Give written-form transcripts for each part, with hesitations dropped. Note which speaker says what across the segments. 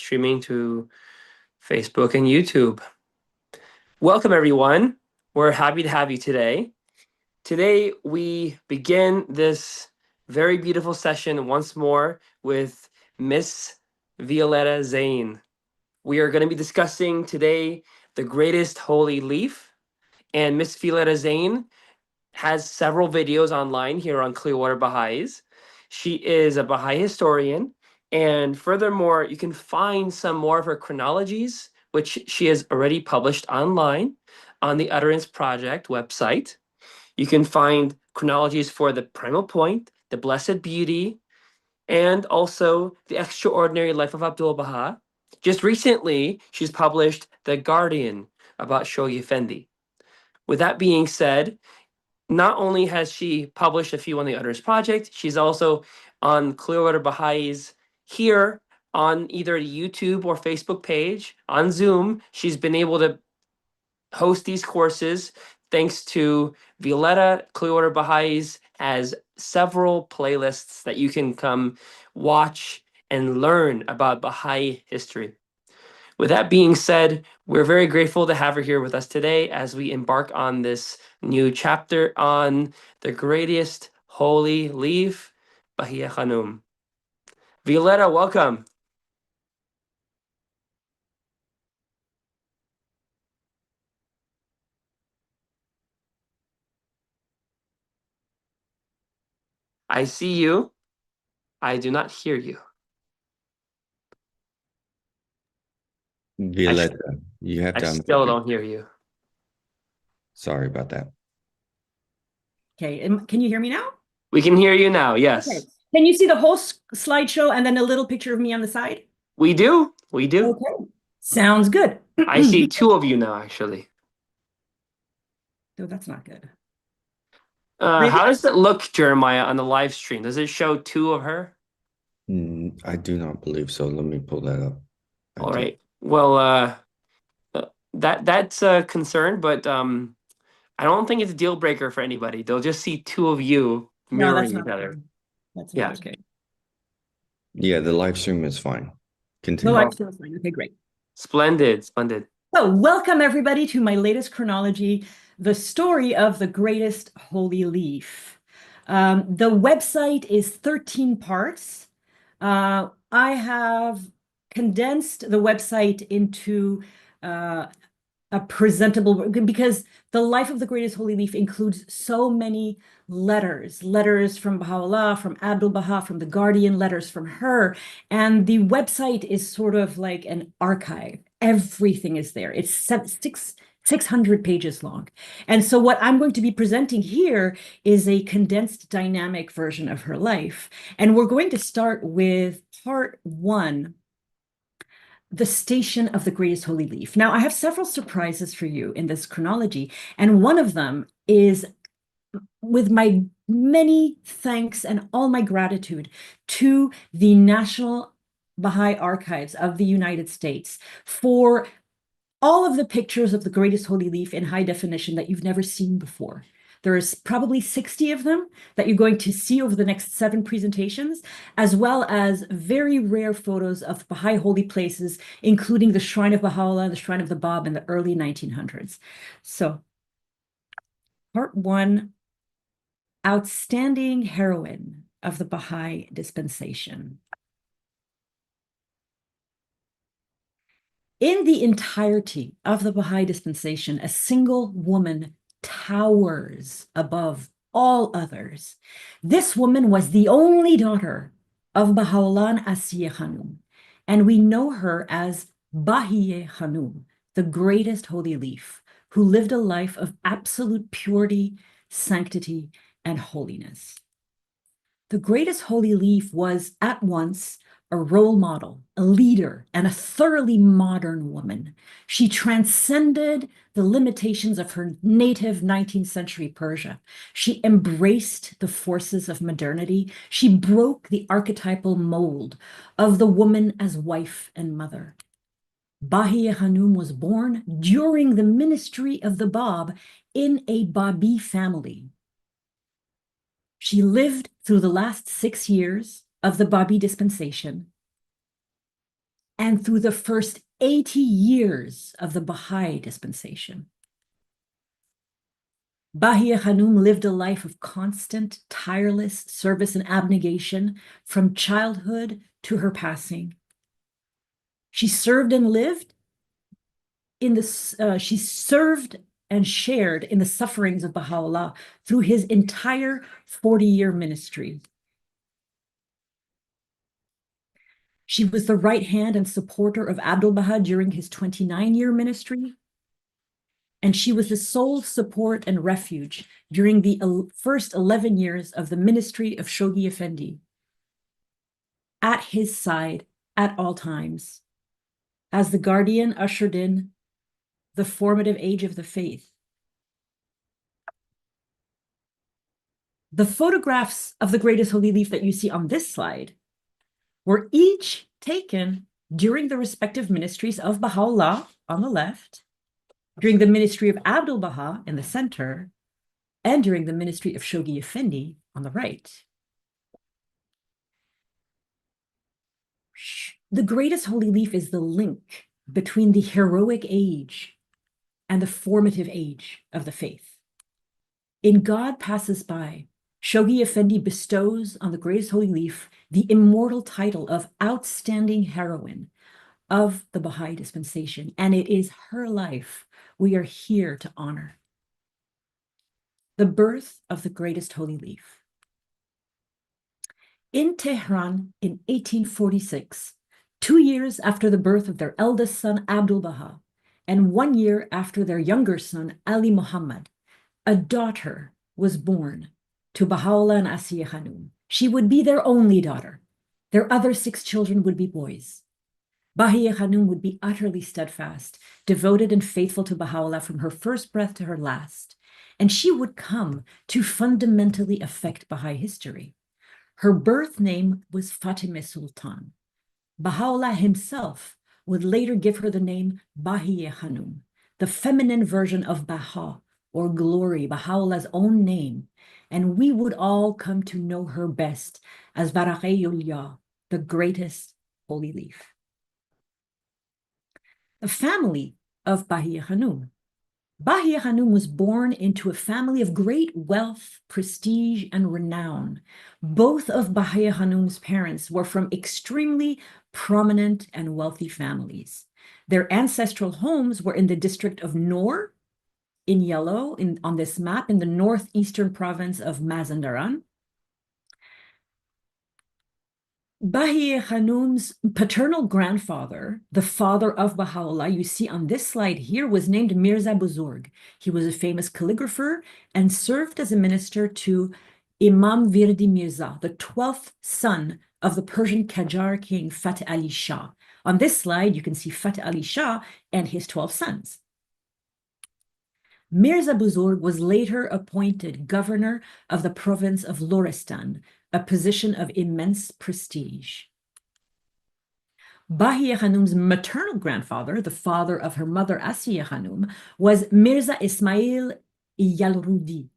Speaker 1: streaming to Facebook and YouTube. Welcome, everyone. We're happy to have you today. Today, we begin this very beautiful session once more with Miss Violetta Zane. We are going to be discussing today the greatest holy leaf, and Miss Violetta Zane has several videos online here on Clearwater Baha'is. She is a Baha'i historian, and furthermore, you can find some more of her chronologies, which she has already published online on the Utterance Project website. You can find chronologies for the Primal Point, the Blessed Beauty, and also the Extraordinary Life of Abdu'l-Bahá. Just recently, she's published The Guardian about Shoghi Effendi. With that being said, not only has she published a few on the Utterance Project, she's also on Clearwater Baha'is here on either the YouTube or Facebook page. On Zoom, she's been able to host these courses thanks to Violetta. Clearwater Baha'is has several playlists that you can come watch and learn about Baha'i history. With that being said, we're very grateful to have her here with us today as we embark on this new chapter on the greatest holy leaf, Bahíyyih Khánum. Violetta, welcome. I see you. I do not hear you.
Speaker 2: Violetta, you have to
Speaker 1: I still don't hear you.
Speaker 2: Sorry about that.
Speaker 3: Okay, can you hear me now?
Speaker 1: We can hear you now, yes.
Speaker 3: Okay. Can you see the whole slideshow and then a little picture of me on the side?
Speaker 1: We do. We do.
Speaker 3: Okay, sounds good.
Speaker 1: I see two of you now, actually.
Speaker 3: No, that's not good.
Speaker 1: Really? How does it look, Jeremiah, on the live stream? Does it show two of her?
Speaker 2: I do not believe so. Let me pull that up.
Speaker 1: All right. Well, that's a concern, but I don't think it's a deal breaker for anybody. They'll just see two of you mirroring each other.
Speaker 3: That's not okay.
Speaker 2: Yeah, the live stream is fine.
Speaker 3: The live stream is fine. Okay, great.
Speaker 1: Splendid, splendid.
Speaker 3: So welcome everybody to my latest chronology, the story of the greatest holy leaf. The website is 13 parts. I have condensed the website into a presentable, because the life of the greatest holy leaf includes so many letters from Baha'u'lláh, from Abdu'l-Bahá, from the Guardian, letters from her. And the website is sort of like an archive. Everything is there. It's 600 pages long. And so what I'm going to be presenting here is a condensed dynamic version of her life. And we're going to start with part 1, the station of the greatest holy leaf. Now, I have several surprises for you in this chronology, and one of them is, with my many thanks and all my gratitude to the National Baha'i Archives of the United States for all of the pictures of the greatest holy leaf in high definition that you've never seen before. There's probably 60 of them that you're going to see over the next 7 presentations, as well as very rare photos of Baha'i holy places, including the Shrine of Baha'u'lláh, the Shrine of the Bab in the early 1900s. So, part 1, outstanding heroine of the Baha'i dispensation. In the entirety of the Baha'i dispensation, a single woman towers above all others. This woman was the only daughter of Baha'u'lláh and Bahíyyih Khánum, and we know her as Bahíyyih Khánum, the greatest holy leaf, who lived a life of absolute purity, sanctity, and holiness. The greatest holy leaf was at once a role model, a leader, and a thoroughly modern woman. She transcended the limitations of her native 19th century Persia. She embraced the forces of modernity. She broke the archetypal mold of the woman as wife and mother. Bahíyyih Khánum was born during the ministry of the Bab in a Babi family. She lived through the last 6 years of the Babi dispensation. and through the first 80 years of the Baha'i dispensation. Bahíyyih Khánum lived a life of constant, tireless service and abnegation from childhood to her passing. She served and lived in the she served and shared in the sufferings of Baha'u'lláh through his entire 40-year ministry. She was the right hand and supporter of Abdu'l-Bahá during his 29-year ministry, and she was the sole support and refuge during the first 11 years of the ministry of Shoghi Effendi, at his side at all times, as the guardian ushered in the formative age of the faith. The photographs of the greatest holy leaf that you see on this slide were each taken during the respective ministries of Baha'u'lláh on the left, during the ministry of Abdu'l-Bahá in the center, and during the ministry of Shoghi Effendi on the right. The greatest holy leaf is the link between the heroic age and the formative age of the faith. In God Passes By, Shoghi Effendi bestows on the greatest holy leaf the immortal title of Outstanding Heroine of the Baha'i dispensation, and it is her life we are here to honor. The birth of the greatest holy leaf. In Tehran in 1846, 2 years after the birth of their eldest son Abdu'l-Bahá, and 1 year after their younger son Ali Muhammad, a daughter was born to Baha'u'lláh and Bahíyyih Khánum. She would be their only daughter. Their other 6 children would be boys. Bahíyyih Khánum would be utterly steadfast, devoted and faithful to Baha'u'lláh from her first breath to her last, and she would come to fundamentally affect Baha'i history. Her birth name was Fatimeh Sultan. Baha'u'lláh himself would later give her the name Bahíyyih Khánum, the feminine version of Baha, or glory, Baha'u'llah's own name, and we would all come to know her best as Bahá'u'lláh, the greatest holy leaf. The family of Bahíyyih Khánum. Bahíyyih Khánum was born into a family of great wealth, prestige, and renown. Both of Bahíyyih Khánum's parents were from extremely prominent and wealthy families. Their ancestral homes were in the district of Noor, in yellow on this map, in the northeastern province of Mazandaran. Bahíyyih Khánum's paternal grandfather, the father of Baha'u'lláh, you see on this slide here, was named Mirza Buzurg. He was a famous calligrapher and served as a minister to Imam Virdi Mirza, the 12th son of the Persian Qajar king Fatih Ali Shah. On this slide, you can see Fatih Ali Shah and his 12 sons. Mirza Buzurg was later appointed governor of the province of Lorestan, a position of immense prestige. Bahíyyih Khánum's maternal grandfather, the father of her mother Asiyah Khánum, was Mirza Ismail Yalrudi,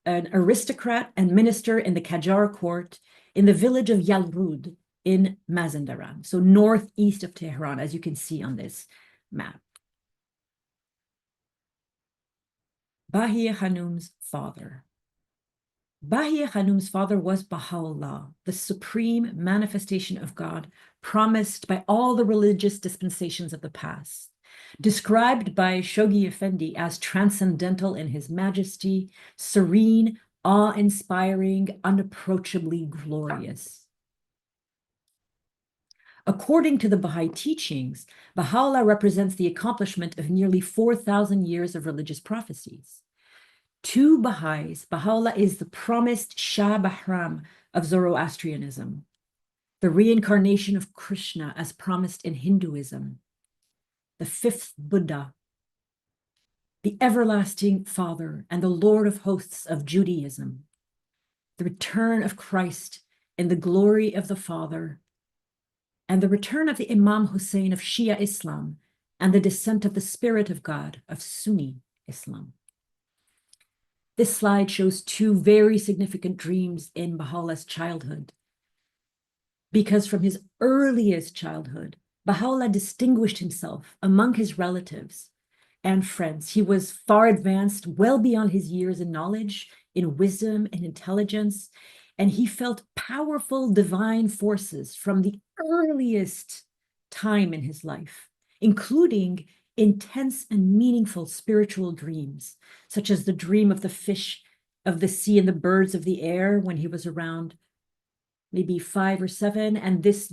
Speaker 3: an aristocrat and minister in the Qajar court in the village of Yalrud in Mazandaran, so northeast of Tehran, as you can see on this map. Bahíyyih Khánum's father. Bahíyyih Khánum's father was Baha'u'lláh, the supreme manifestation of God promised by all the religious dispensations of the past, described by Shoghi Effendi as transcendental in his majesty, serene, awe-inspiring, unapproachably glorious. According to the Baha'i teachings, Baha'u'lláh represents the accomplishment of nearly 4,000 years of religious prophecies. To Baha'is, Baha'u'lláh is the promised Shah Bahram of Zoroastrianism, the reincarnation of Krishna as promised in Hinduism, the 5th Buddha, the everlasting Father and the Lord of hosts of Judaism, the return of Christ in the glory of the Father, and the return of the Imam Hussein of Shia Islam and the descent of the Spirit of God of Sunni Islam. This slide shows 2 very significant dreams in Baha'u'llah's childhood, because from his earliest childhood, Baha'u'lláh distinguished himself among his relatives and friends. He was far advanced, well beyond his years in knowledge, in wisdom and intelligence, and he felt powerful divine forces from the earliest time in his life, including intense and meaningful spiritual dreams, such as the dream of the fish of the sea and the birds of the air when he was around maybe 5 or 7, and this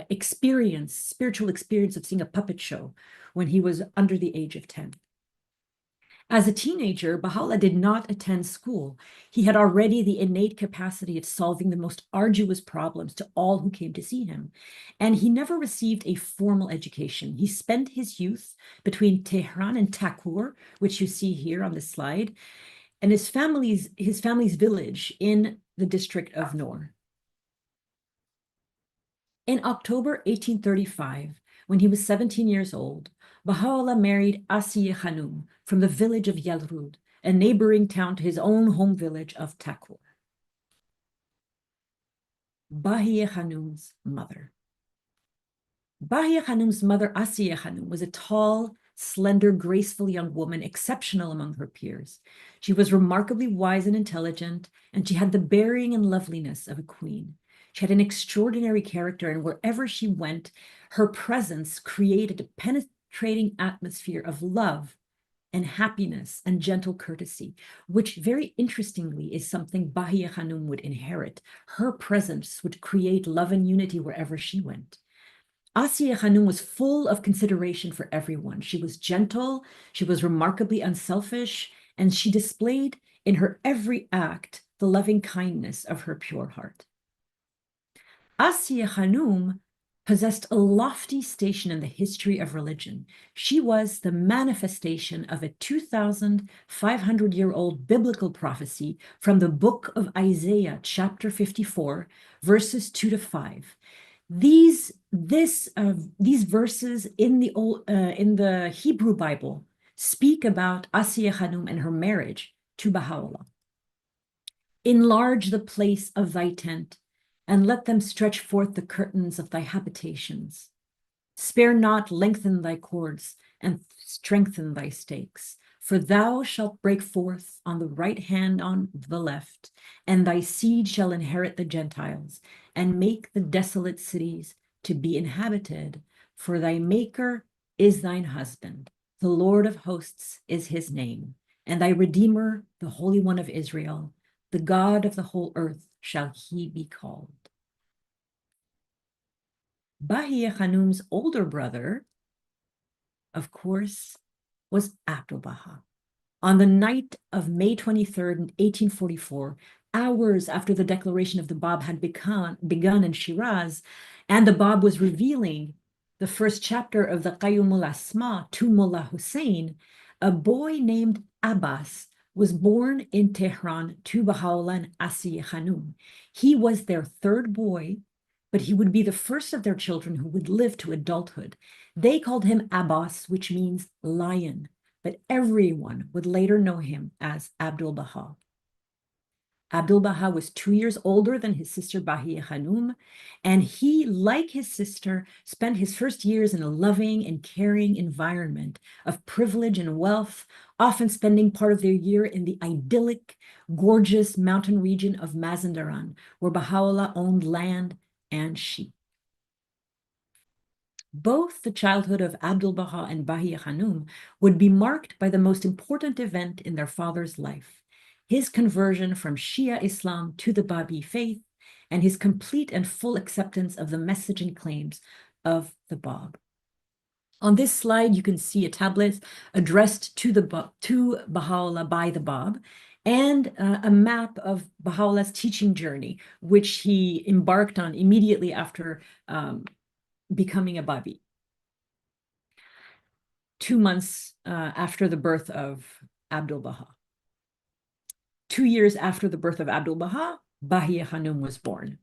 Speaker 3: spiritual experience of seeing a puppet show when he was under the age of 10. As a teenager, Baha'u'lláh did not attend school. He had already the innate capacity of solving the most arduous problems to all who came to see him. And he never received a formal education. He spent his youth between Tehran and Takur, which you see here on the slide, and his family's village in the district of Noor. In October 1835, when he was 17 years old, Baha'u'lláh married Bahíyyih Khánum from the village of Yalrud, a neighboring town to his own home village of Takur. Bahíyyih Khánum's mother. Bahíyyih Khánum's mother, Bahíyyih Khánum, was a tall, slender, graceful young woman, exceptional among her peers. She was remarkably wise and intelligent, and she had the bearing and loveliness of a queen. She had an extraordinary character, and wherever she went, her presence created a penetrating atmosphere of love and happiness and gentle courtesy, which very interestingly is something Bahíyyih Khánum would inherit. Her presence would create love and unity wherever she went. Bahíyyih Khánum was full of consideration for everyone. She was gentle, she was remarkably unselfish, and she displayed in her every act the loving kindness of her pure heart. Bahíyyih Khánum possessed a lofty station in the history of religion. She was the manifestation of a 2,500-year-old biblical prophecy from the book of Isaiah, chapter 54, verses 2 to 5. These verses in the Hebrew Bible speak about Bahíyyih Khánum and her marriage to Baha'u'lláh. Enlarge the place of thy tent, and let them stretch forth the curtains of thy habitations. Spare not, lengthen thy cords, and strengthen thy stakes. For thou shalt break forth on the right hand, on the left, and thy seed shall inherit the Gentiles, and make the desolate cities to be inhabited. For thy Maker is thine husband, the Lord of hosts is his name, and thy Redeemer, the Holy One of Israel, the God of the whole earth shall he be called. Bahíyyih Khánum's older brother, of course, was Abdu'l-Bahá. On the night of May 23rd, 1844, hours after the declaration of the Bab had begun in Shiraz, and the Bab was revealing the first chapter of the Qayyumul Asma to Mullah Hussein, a boy named Abbas was born in Tehran to Baha'u'lláh and Bahíyyih Khánum. He was their third boy, but he would be the first of their children who would live to adulthood. They called him Abbas, which means lion, but everyone would later know him as Abdu'l-Bahá. Abdu'l-Bahá was 2 years older than his sister Bahíyyih Khánum, and he, like his sister, spent his first years in a loving and caring environment of privilege and wealth, often spending part of their year in the idyllic, gorgeous mountain region of Mazandaran, where Baha'u'lláh owned land and sheep. Both the childhood of Abdu'l-Bahá and Bahíyyih Khánum would be marked by the most important event in their father's life: his conversion from Shia Islam to the Babi faith, and his complete and full acceptance of the message and claims of the Bab. On this slide, you can see a tablet addressed to Baha'u'lláh by the Bab, and a map of Baha'u'llah's teaching journey, which he embarked on immediately after becoming a Babi. 2 months after the birth of Abdu'l-Bahá. 2 years after the birth of Abdu'l-Bahá, Bahíyyih Khánum was born.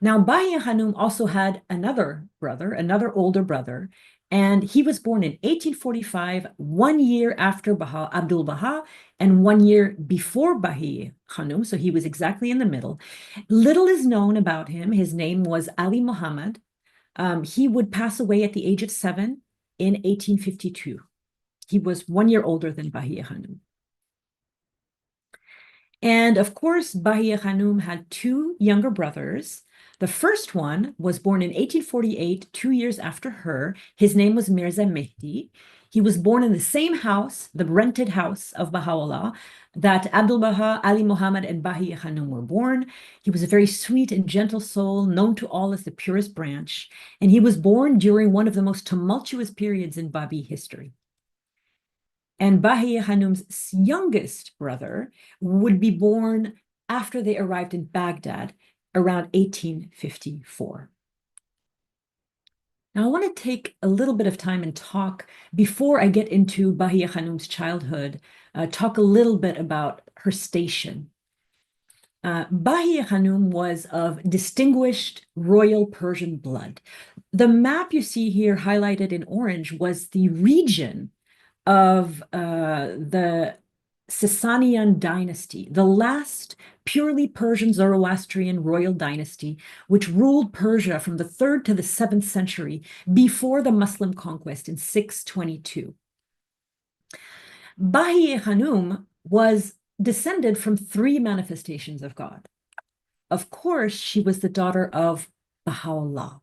Speaker 3: Now, Bahíyyih Khánum also had another brother, another older brother, and he was born in 1845, 1 year after Abdu'l-Bahá, and 1 year before Bahíyyih Khánum, so he was exactly in the middle. Little is known about him. His name was Ali Muhammad. He would pass away at the age of 7 in 1852. He was 1 year older than Bahíyyih Khánum. And of course, Bahíyyih Khánum had 2 younger brothers. The first one was born in 1848, 2 years after her. His name was Mirza Mehdi. He was born in the same house, the rented house of Baha'u'lláh, that Abdu'l-Bahá, Ali Muhammad, and Bahíyyih Khánum were born. He was a very sweet and gentle soul, known to all as the purest branch, and he was born during one of the most tumultuous periods in Babi history. And Bahíyyih Khánum's youngest brother would be born after they arrived in Baghdad around 1854. Now, I want to take a little bit of time and talk, before I get into Bahíyyih Khánum's childhood, talk a little bit about her station. Bahíyyih Khánum was of distinguished royal Persian blood. The map you see here highlighted in orange was the region of the Sasanian dynasty, the last purely Persian Zoroastrian royal dynasty, which ruled Persia from the 3rd to the 7th century before the Muslim conquest in 622. Bahíyyih Khánum was descended from 3 manifestations of God. Of course, she was the daughter of Baha'u'lláh,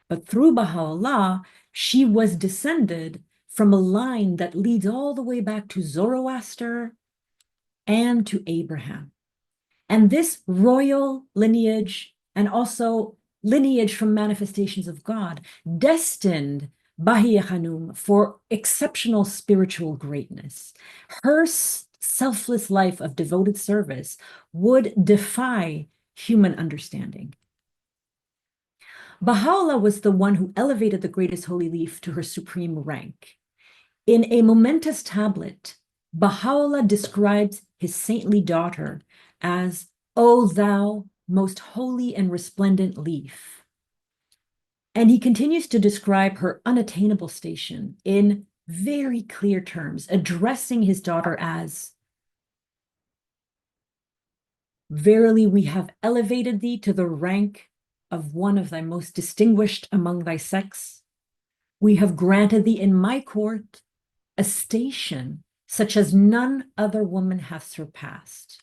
Speaker 3: but through Baha'u'lláh, she was descended from a line that leads all the way back to Zoroaster and to Abraham. And this royal lineage, and also lineage from manifestations of God, destined Bahíyyih Khánum for exceptional spiritual greatness. Her selfless life of devoted service would defy human understanding. Baha'u'lláh was the one who elevated the greatest holy leaf to her supreme rank. In a momentous tablet, Baha'u'lláh describes his saintly daughter as, "O thou most holy and resplendent leaf." And he continues to describe her unattainable station in very clear terms, addressing his daughter as, "Verily we have elevated thee to the rank of one of thy most distinguished among thy sex. We have granted thee in my court a station such as none other woman hath surpassed.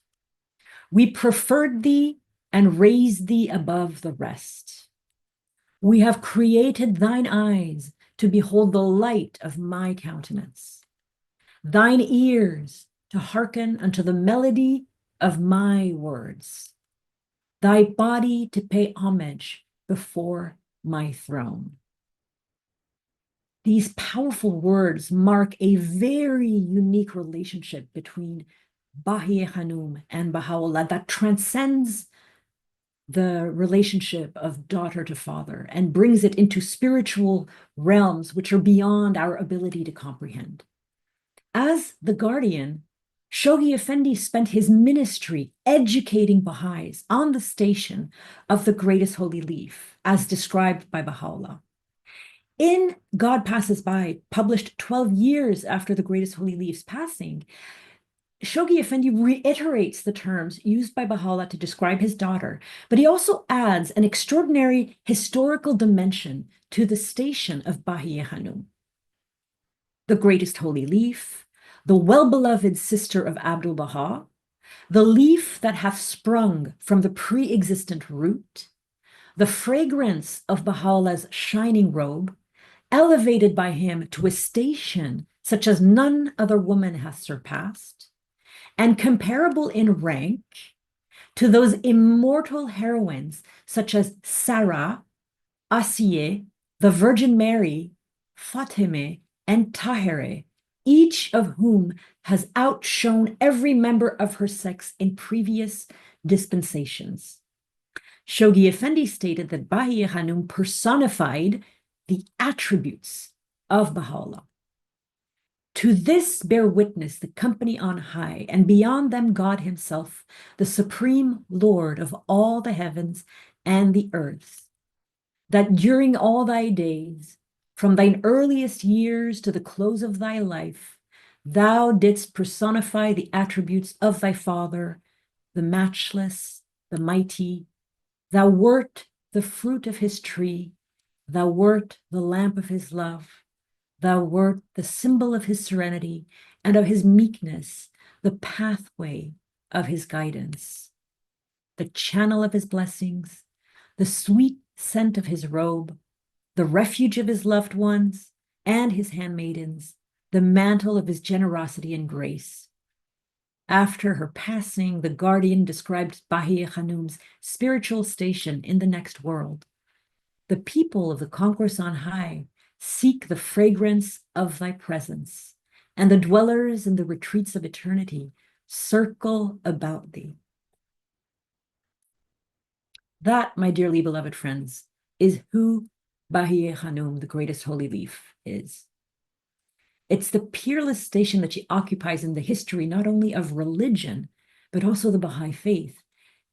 Speaker 3: We preferred thee and raised thee above the rest. We have created thine eyes to behold the light of my countenance, thine ears to hearken unto the melody of my words, thy body to pay homage before my throne." These powerful words mark a very unique relationship between Bahíyyih Khánum and Baha'u'lláh that transcends the relationship of daughter to father and brings it into spiritual realms which are beyond our ability to comprehend. As the guardian, Shoghi Effendi spent his ministry educating Baha'is on the station of the greatest holy leaf, as described by Baha'u'lláh. In God Passes By, published 12 years after the greatest holy leaf's passing, Shoghi Effendi reiterates the terms used by Baha'u'lláh to describe his daughter, but he also adds an extraordinary historical dimension to the station of Bahíyyih Khánum. The greatest holy leaf, the well-beloved sister of Abdu'l-Bahá, the leaf that hath sprung from the pre-existent root, the fragrance of Baha'u'llah's shining robe, elevated by him to a station such as none other woman hath surpassed, and comparable in rank to those immortal heroines such as Sarah, Asiyeh, the Virgin Mary, Fatimeh, and Tahireh, each of whom has outshone every member of her sex in previous dispensations. Shoghi Effendi stated that Bahíyyih Khánum personified the attributes of Baha'u'lláh. To this bear witness the company on high, and beyond them God himself, the supreme Lord of all the heavens and the earth, that during all thy days, from thine earliest years to the close of thy life, thou didst personify the attributes of thy Father, the matchless, the mighty. Thou wert the fruit of his tree, Thou wert the lamp of his love. Thou wert the symbol of his serenity and of his meekness, the pathway of his guidance, the channel of his blessings, the sweet scent of his robe, the refuge of his loved ones and his handmaidens, the mantle of his generosity and grace. After her passing, the guardian described Bahíyyih Khánum's spiritual station in the next world. The people of the concourse on high seek the fragrance of thy presence, and the dwellers in the retreats of eternity circle about thee. That, my dearly beloved friends, is who Bahíyyih Khánum, the greatest holy leaf, is. It's the peerless station that she occupies in the history, not only of religion, but also the Baha'i faith.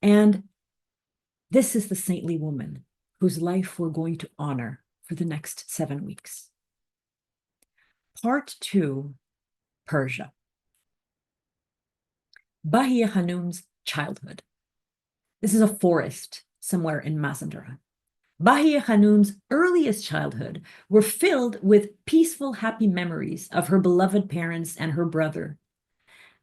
Speaker 3: And this is the saintly woman whose life we're going to honor for the next 7 weeks. Part 2, Persia. Bahíyyih Khánum's childhood. This is a forest somewhere in Mazandaran. Bahíyyih Khánum's earliest childhood were filled with peaceful, happy memories of her beloved parents and her brother,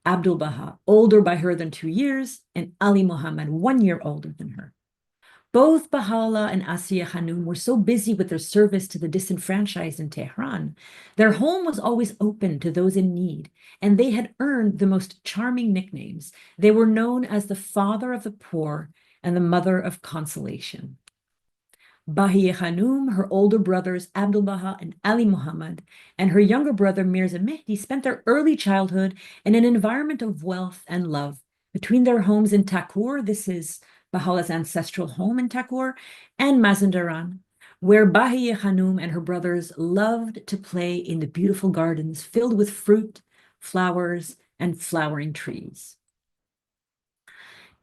Speaker 3: Abdu'l-Bahá, older by her than 2 years, and Ali Muhammad, 1 year older than her. Both Baha'u'lláh and Asiyah Khanum were so busy with their service to the disenfranchised in Tehran. Their home was always open to those in need, and they had earned the most charming nicknames. They were known as the father of the poor and the mother of consolation. Bahíyyih Khánum, her older brothers Abdu'l-Bahá and Ali Muhammad, and her younger brother Mirza Mehdi spent their early childhood in an environment of wealth and love. Between their homes in Takur, this is Baha'u'llah's ancestral home in Takur, and Mazandaran, where Bahíyyih Khánum and her brothers loved to play in the beautiful gardens filled with fruit, flowers, and flowering trees.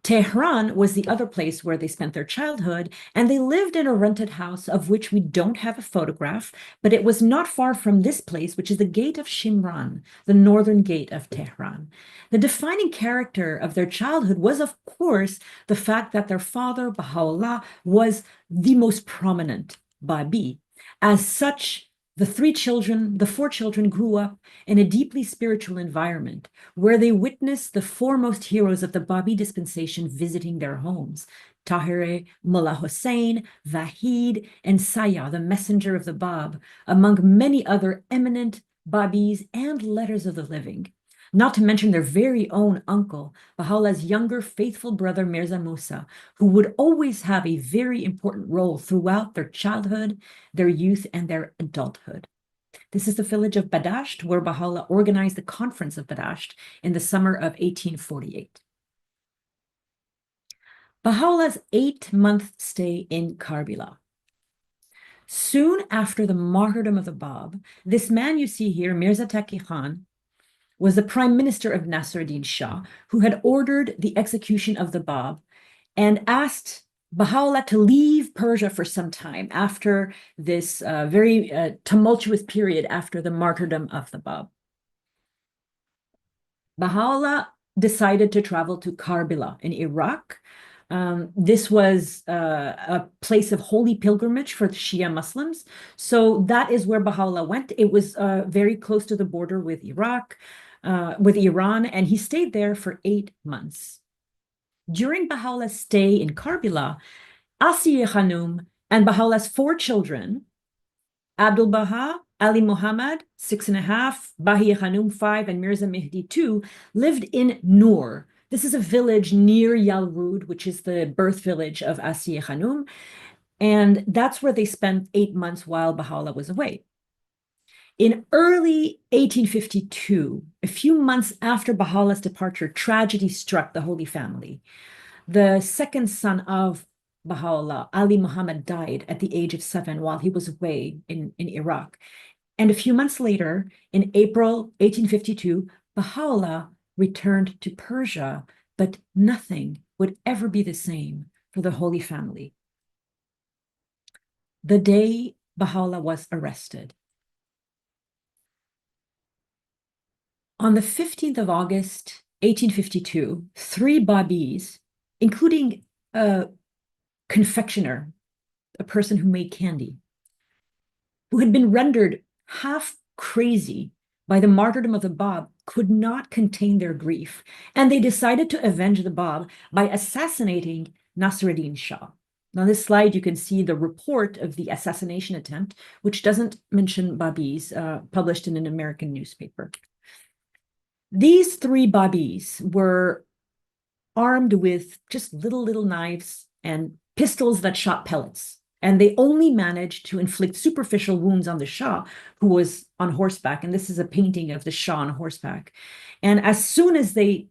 Speaker 3: Tehran was the other place where they spent their childhood, and they lived in a rented house of which we don't have a photograph, but it was not far from this place, which is the gate of Shimran, the northern gate of Tehran. The defining character of their childhood was, of course, the fact that their father, Baha'u'lláh, was the most prominent Babi. As such, the 4 children grew up in a deeply spiritual environment where they witnessed the foremost heroes of the Babi dispensation visiting their homes: Tahir, Mullah Hussein, Vahid, and Saya, the messenger of the Bab, among many other eminent Babis and letters of the living. Not to mention their very own uncle, Baha'u'llah's younger faithful brother Mirza Musa, who would always have a very important role throughout their childhood, their youth, and their adulthood. This is the village of Badasht, where Baha'u'llah organized the Conference of Badasht in the summer of 1848. Baha'u'llah's 8-month stay in Karbala. Soon after the martyrdom of the Bab, this man you see here, Mirza Taqi Khan, was the prime minister of Nasruddin Shah, who had ordered the execution of the Bab and asked Baha'u'llah to leave Persia for some time after this very tumultuous period after the martyrdom of the Bab. Baha'u'llah decided to travel to Karbala in Iraq. This was a place of holy pilgrimage for the Shia Muslims. So that is where Baha'u'llah went. It was very close to the border with Iraq, with Iran, and he stayed there for 8 months. During Baha'u'llah's stay in Karbala, Asiyah Khanum and Baha'u'llah's 4 children, Abdu'l-Bahá, Ali Muhammad, 6.5, Bahíyyih Khánum, 5, and Mirza Mehdi, 2, lived in Nur. This is a village near Yalrud, which is the birth village of Asiyah Khanum, and that's where they spent 8 months while Baha'u'llah was away. In early 1852, a few months after Baha'u'llah's departure, tragedy struck the Holy Family. The second son of Baha'u'llah, Ali Muhammad, died at the age of 7 while he was away in Iraq. And a few months later, in April 1852, Baha'u'llah returned to Persia, but nothing would ever be the same for the Holy Family. The day Baha'u'llah was arrested. On the 15th of August, 1852, 3 Babis, including a confectioner, a person who made candy, who had been rendered half crazy by the martyrdom of the Bab, could not contain their grief, and they decided to avenge the Bab by assassinating Nasruddin Shah. On this slide, you can see the report of the assassination attempt, which doesn't mention Babis, published in an American newspaper. These three Babis were armed with just little knives and pistols that shot pellets. And they only managed to inflict superficial wounds on the Shah, who was on horseback. And this is a painting of the Shah on horseback. And as soon as they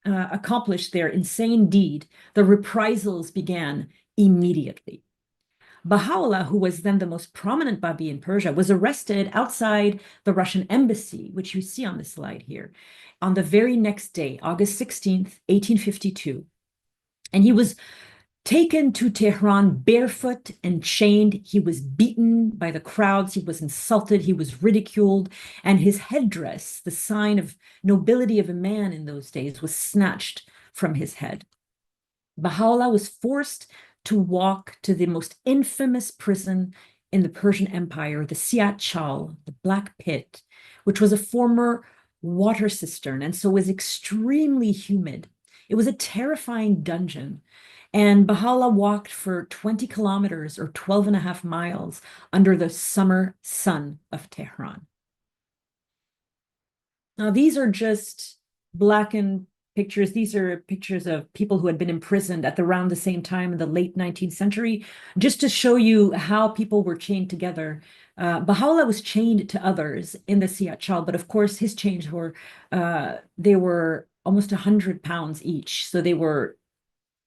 Speaker 3: accomplished their insane deed, the reprisals began immediately. Baha'u'lláh, who was then the most prominent Babi in Persia, was arrested outside the Russian embassy, which you see on the slide here, on the very next day, August 16th, 1852. And he was taken to Tehran barefoot and chained. He was beaten by the crowds. He was insulted. He was ridiculed. And his headdress, the sign of nobility of a man in those days, was snatched from his head. Baha'u'lláh was forced to walk to the most infamous prison in the Persian Empire, the Siat Chal, the Black Pit, which was a former water cistern and so was extremely humid. It was a terrifying dungeon. And Baha'u'lláh walked for 20 kilometers or 12.5 miles under the summer sun of Tehran. Now, these are just blackened pictures. These are pictures of people who had been imprisoned at around the same time in the late 19th century, just to show you how people were chained together. Baha'u'lláh was chained to others in the Siat Chal, but of course his chains were, they were almost 100 pounds each. So they were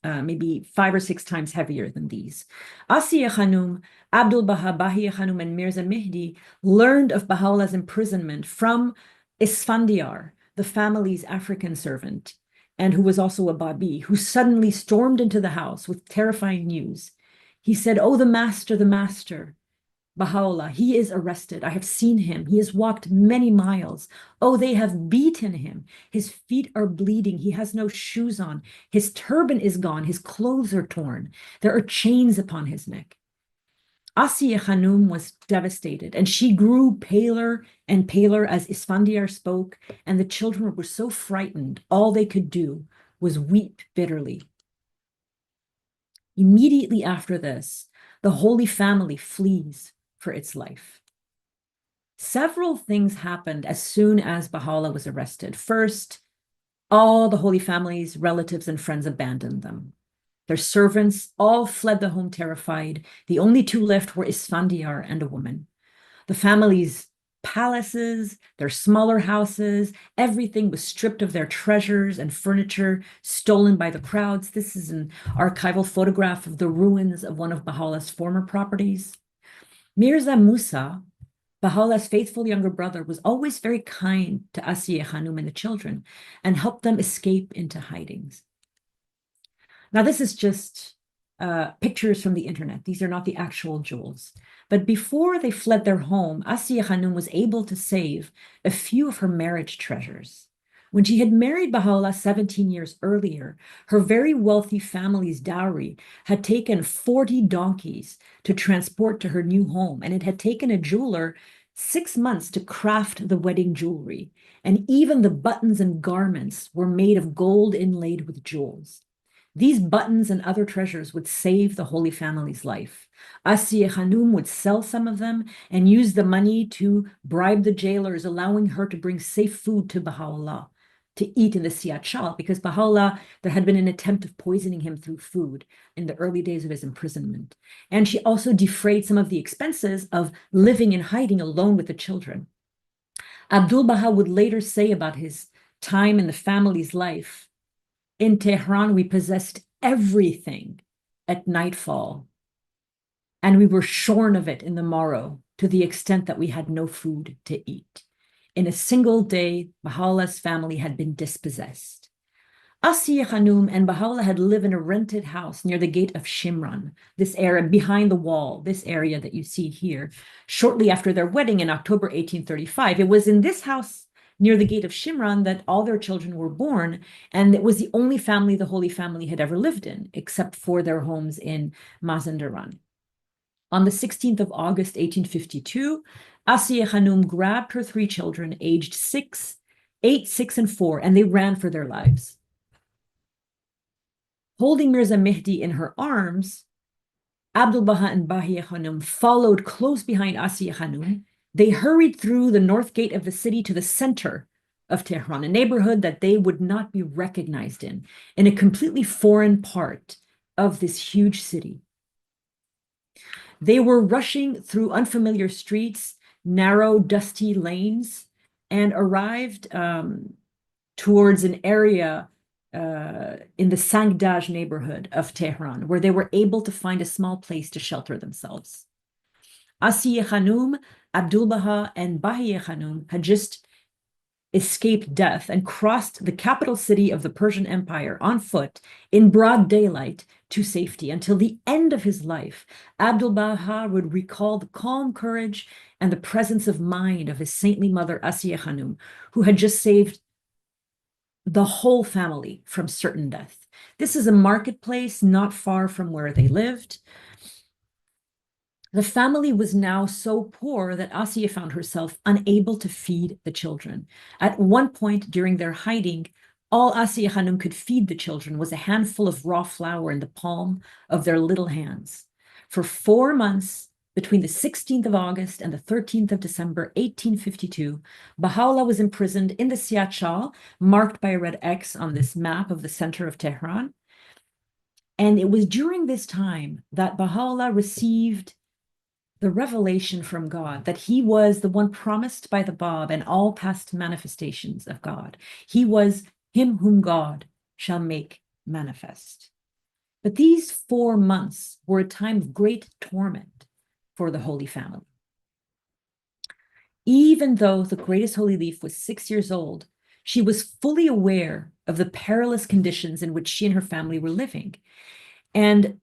Speaker 3: maybe 5 or 6 times heavier than these. Bahíyyih Khánum, Abdu'l-Bahá, Bahíyyih Khánum, and Mirza Mehdi learned of Baha'u'llah's imprisonment from Isfandiar, the family's African servant, and who was also a Babi, who suddenly stormed into the house with terrifying news. He said, "Oh, the master, Baha'u'lláh, he is arrested. I have seen him. He has walked many miles. Oh, they have beaten him. His feet are bleeding. He has no shoes on. His turban is gone. His clothes are torn. There are chains upon his neck." Bahíyyih Khánum was devastated, and she grew paler and paler as Isfandiar spoke, and the children were so frightened, all they could do was weep bitterly. Immediately after this, the Holy Family flees for its life. Several things happened as soon as Baha'u'lláh was arrested. First, all the Holy Family's relatives and friends abandoned them. Their servants all fled the home terrified. The only two left were Isfandiar and a woman. The family's palaces, their smaller houses, everything was stripped of their treasures and furniture, stolen by the crowds. This is an archival photograph of the ruins of one of Baha'u'llah's former properties. Mirza Musa, Baha'u'llah's faithful younger brother, was always very kind to Bahíyyih Khánum and the children and helped them escape into hidings. Now, this is just pictures from the internet. These are not the actual jewels. But before they fled their home, Bahíyyih Khánum was able to save a few of her marriage treasures. When she had married Baha'u'lláh 17 years earlier, her very wealthy family's dowry had taken 40 donkeys to transport to her new home, and it had taken a jeweler 6 months to craft the wedding jewelry. And even the buttons and garments were made of gold inlaid with jewels. These buttons and other treasures would save the Holy Family's life. Bahíyyih Khánum would sell some of them and use the money to bribe the jailers, allowing her to bring safe food to Baha'u'lláh to eat in the Siat Chal, because Baha'u'lláh, there had been an attempt of poisoning him through food in the early days of his imprisonment. And she also defrayed some of the expenses of living in hiding alone with the children. Abdu'l-Bahá would later say about his time in the family's life, "In Tehran, we possessed everything at nightfall, and we were shorn of it in the morrow to the extent that we had no food to eat." In a single day, Baha'u'llah's family had been dispossessed. Bahíyyih Khánum and Baha'u'lláh had lived in a rented house near the gate of Shimran, this area behind the wall, this area that you see here, shortly after their wedding in October 1835. It was in this house near the gate of Shimran that all their children were born, and it was the only family the Holy Family had ever lived in, except for their homes in Mazandaran. On the 16th of August, 1852, Bahíyyih Khánum grabbed her 3 children, aged 6, 8, 6, and 4, and they ran for their lives. Holding Mirza Mehdi in her arms, Abdu'l-Bahá and Bahíyyih Khánum followed close behind Bahíyyih Khánum. They hurried through the north gate of the city to the center of Tehran, a neighborhood that they would not be recognized in a completely foreign part of this huge city. They were rushing through unfamiliar streets, narrow, dusty lanes, and arrived towards an area in the Sangdaj neighborhood of Tehran, where they were able to find a small place to shelter themselves. Bahíyyih Khánum, Abdu'l-Bahá, and Bahíyyih Khánum had just escaped death and crossed the capital city of the Persian Empire on foot in broad daylight to safety. Until the end of his life, Abdu'l-Bahá would recall the calm courage and the presence of mind of his saintly mother, Bahíyyih Khánum, who had just saved the whole family from certain death. This is a marketplace not far from where they lived. The family was now so poor that Asiya found herself unable to feed the children. At one point during their hiding, all Bahíyyih Khánum could feed the children was a handful of raw flour in the palm of their little hands. For 4 months, between the 16th of August and the 13th of December, 1852, Baha'u'lláh was imprisoned in the Siachal, marked by a red X on this map of the center of Tehran. And it was during this time that Baha'u'lláh received the revelation from God that he was the one promised by the Bab and all past manifestations of God. He was him whom God shall make manifest. But these 4 months were a time of great torment for the Holy Family. Even though the greatest Holy Leaf was 6 years old, she was fully aware of the perilous conditions in which she and her family were living, and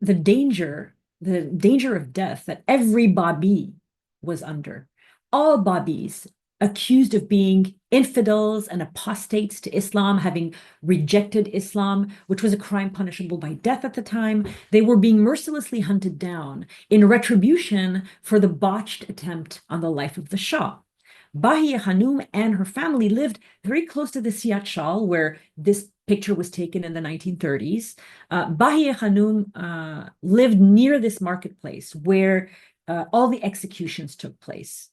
Speaker 3: the danger of death that every Babi was under. All Babis accused of being infidels and apostates to Islam, having rejected Islam, which was a crime punishable by death at the time. They were being mercilessly hunted down in retribution for the botched attempt on the life of the Shah. Bahíyyih Khánum and her family lived very close to the Siachal, where this picture was taken in the 1930s. Bahíyyih Khánum lived near this marketplace where all the executions took place.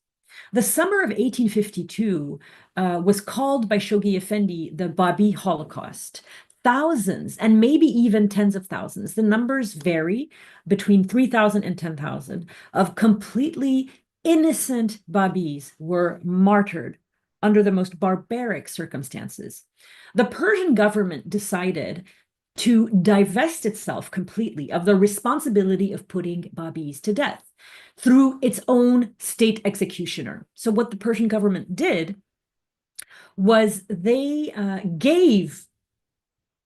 Speaker 3: The summer of 1852 was called by Shoghi Effendi the Babi Holocaust. Thousands and maybe even tens of thousands, the numbers vary between 3,000 and 10,000, of completely innocent Babis were martyred under the most barbaric circumstances. The Persian government decided to divest itself completely of the responsibility of putting Babis to death through its own state executioner. So what the Persian government did was they gave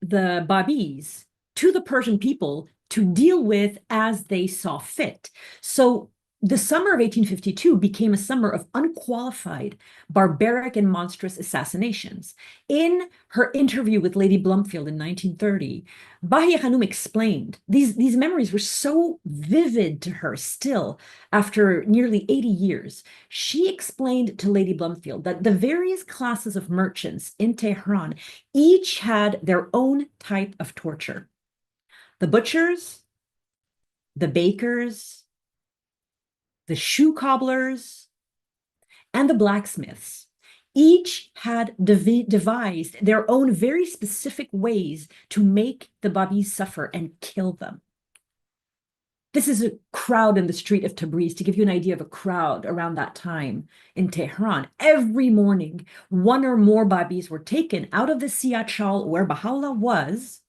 Speaker 3: the Babis to the Persian people to deal with as they saw fit. So the summer of 1852 became a summer of unqualified, barbaric, and monstrous assassinations. In her interview with Lady Blomfield in 1930, Bahíyyih Khánum explained, these memories were so vivid to her still after nearly 80 years. She explained to Lady Blomfield that the various classes of merchants in Tehran each had their own type of torture. The butchers, the bakers, the shoe cobblers, and the blacksmiths each had devised their own very specific ways to make the Babis suffer and kill them. This is a crowd in the street of Tabriz, to give you an idea of a crowd around that time in Tehran. Every morning, one or more Babis were taken out of the Siachal, where Baha'u'lláh was,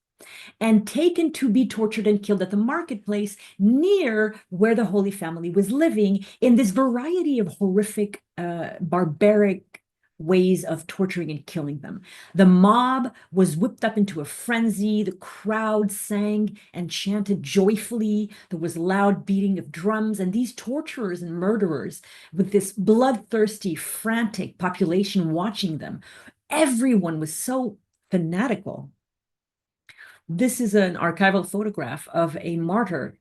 Speaker 3: and taken to be tortured and killed at the marketplace near where the Holy Family was living, in this variety of horrific, barbaric ways of torturing and killing them. The mob was whipped up into a frenzy. The crowd sang and chanted joyfully. There was loud beating of drums, and these torturers and murderers, with this bloodthirsty, frantic population watching them, everyone was so fanatical. This is an archival photograph of a martyr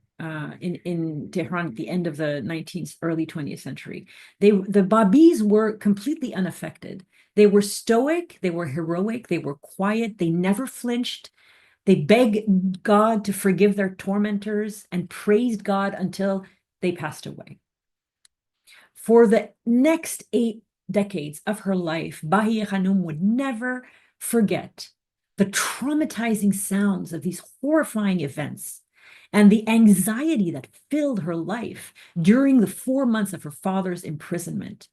Speaker 3: in Tehran at the end of the 19th, early 20th century. The Babis were completely unaffected. They were stoic, they were heroic, they were quiet, they never flinched. They begged God to forgive their tormentors and praised God until they passed away. For the next 8 decades of her life, Bahíyyih Khánum would never forget the traumatizing sounds of these horrifying events and the anxiety that filled her life during the 4 months of her father's imprisonment.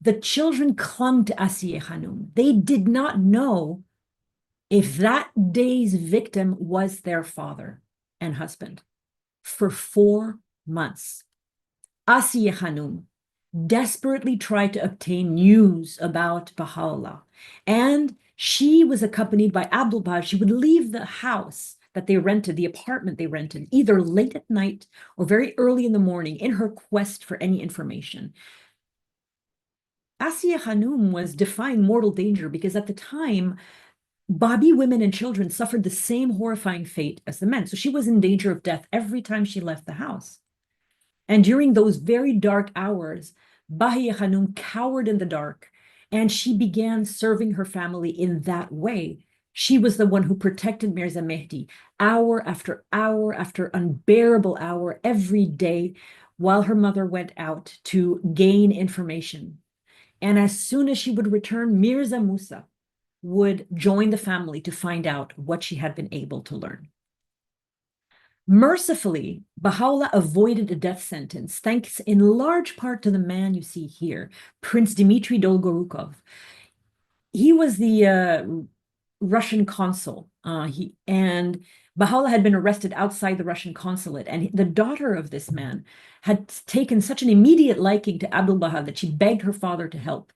Speaker 3: The children clung to Asiyeh Khánum. They did not know if that day's victim was their father and husband for 4 months. Asiyeh Khánum desperately tried to obtain news about Baha'u'lláh, and she was accompanied by Abdu'l-Bahá. She would leave the house that they rented, the apartment they rented, either late at night or very early in the morning in her quest for any information. Asiyeh Khánum was defying mortal danger because at the time, Babi women and children suffered the same horrifying fate as the men. So she was in danger of death every time she left the house. And during those very dark hours, Bahíyyih Khánum cowered in the dark, and she began serving her family in that way. She was the one who protected Mirza Mehdi hour after hour after unbearable hour every day while her mother went out to gain information. And as soon as she would return, Mirza Musa would join the family to find out what she had been able to learn. Mercifully, Baha'u'lláh avoided a death sentence, thanks in large part to the man you see here, Prince Dmitry Dolgorukov. He was the Russian consul, and Baha'u'lláh had been arrested outside the Russian consulate, and the daughter of this man had taken such an immediate liking to Abdu'l-Bahá that she begged her father to help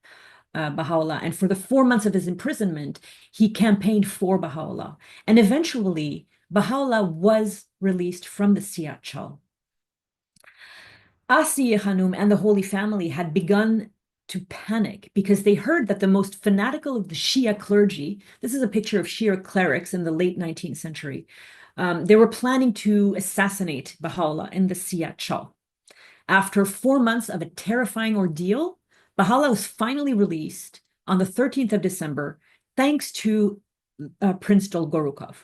Speaker 3: Baha'u'lláh. And for the 4 months of his imprisonment, he campaigned for Baha'u'lláh. And eventually, Baha'u'lláh was released from the Siat-Chal. Asiyeh Khánum and the Holy Family had begun to panic because they heard that the most fanatical of the Shia clergy, this is a picture of Shia clerics in the late 19th century, they were planning to assassinate Baha'u'lláh in the Siat-Chal. After 4 months of a terrifying ordeal, Baha'u'lláh was finally released on the 13th of December, thanks to Prince Dolgorukov.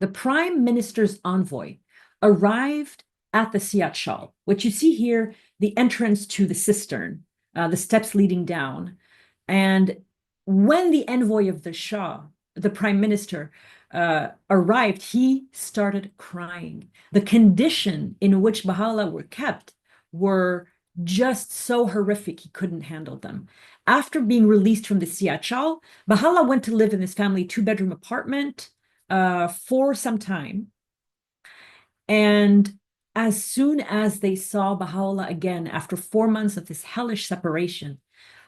Speaker 3: The Prime Minister's envoy arrived at the Siat-Chal, which you see here, the entrance to the cistern, the steps leading down. And when the envoy of the Shah, the Prime Minister, arrived, he started crying. The condition in which Baha'u'lláh were kept were just so horrific he couldn't handle them. After being released from the Siat-Chal, Baha'u'lláh went to live in his family 2-bedroom apartment for some time. And as soon as they saw Baha'u'lláh again, after 4 months of this hellish separation,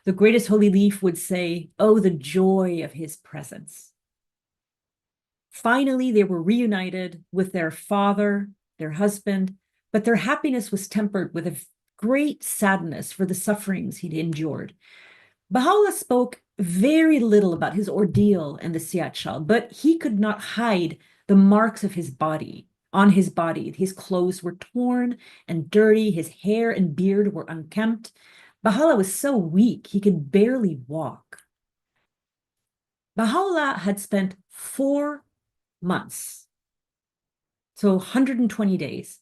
Speaker 3: the greatest holy leaf would say, "Oh, the joy of his presence." Finally, they were reunited with their father, their husband, but their happiness was tempered with a great sadness for the sufferings he'd endured. Baha'u'lláh spoke very little about his ordeal in the Siat-Chal, but he could not hide the marks of his body. On his body, his clothes were torn and dirty, his hair and beard were unkempt. Baha'u'lláh was so weak, he could barely walk. Baha'u'lláh had spent 4 months, so 120 days,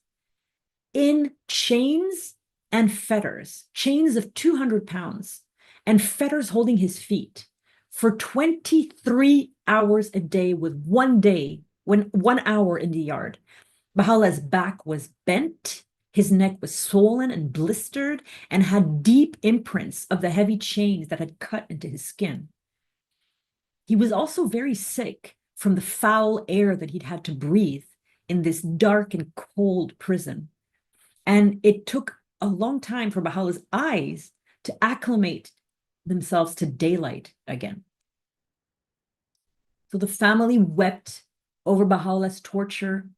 Speaker 3: in chains and fetters, chains of 200 pounds, and fetters holding his feet for 23 hours a day with 1 day, 1 hour in the yard. Baha'u'llah's back was bent, his neck was swollen and blistered, and had deep imprints of the heavy chains that had cut into his skin. He was also very sick from the foul air that he'd had to breathe in this dark and cold prison. And it took a long time for Baha'u'llah's eyes to acclimate themselves to daylight again. So the family wept over Baha'u'llah's torture,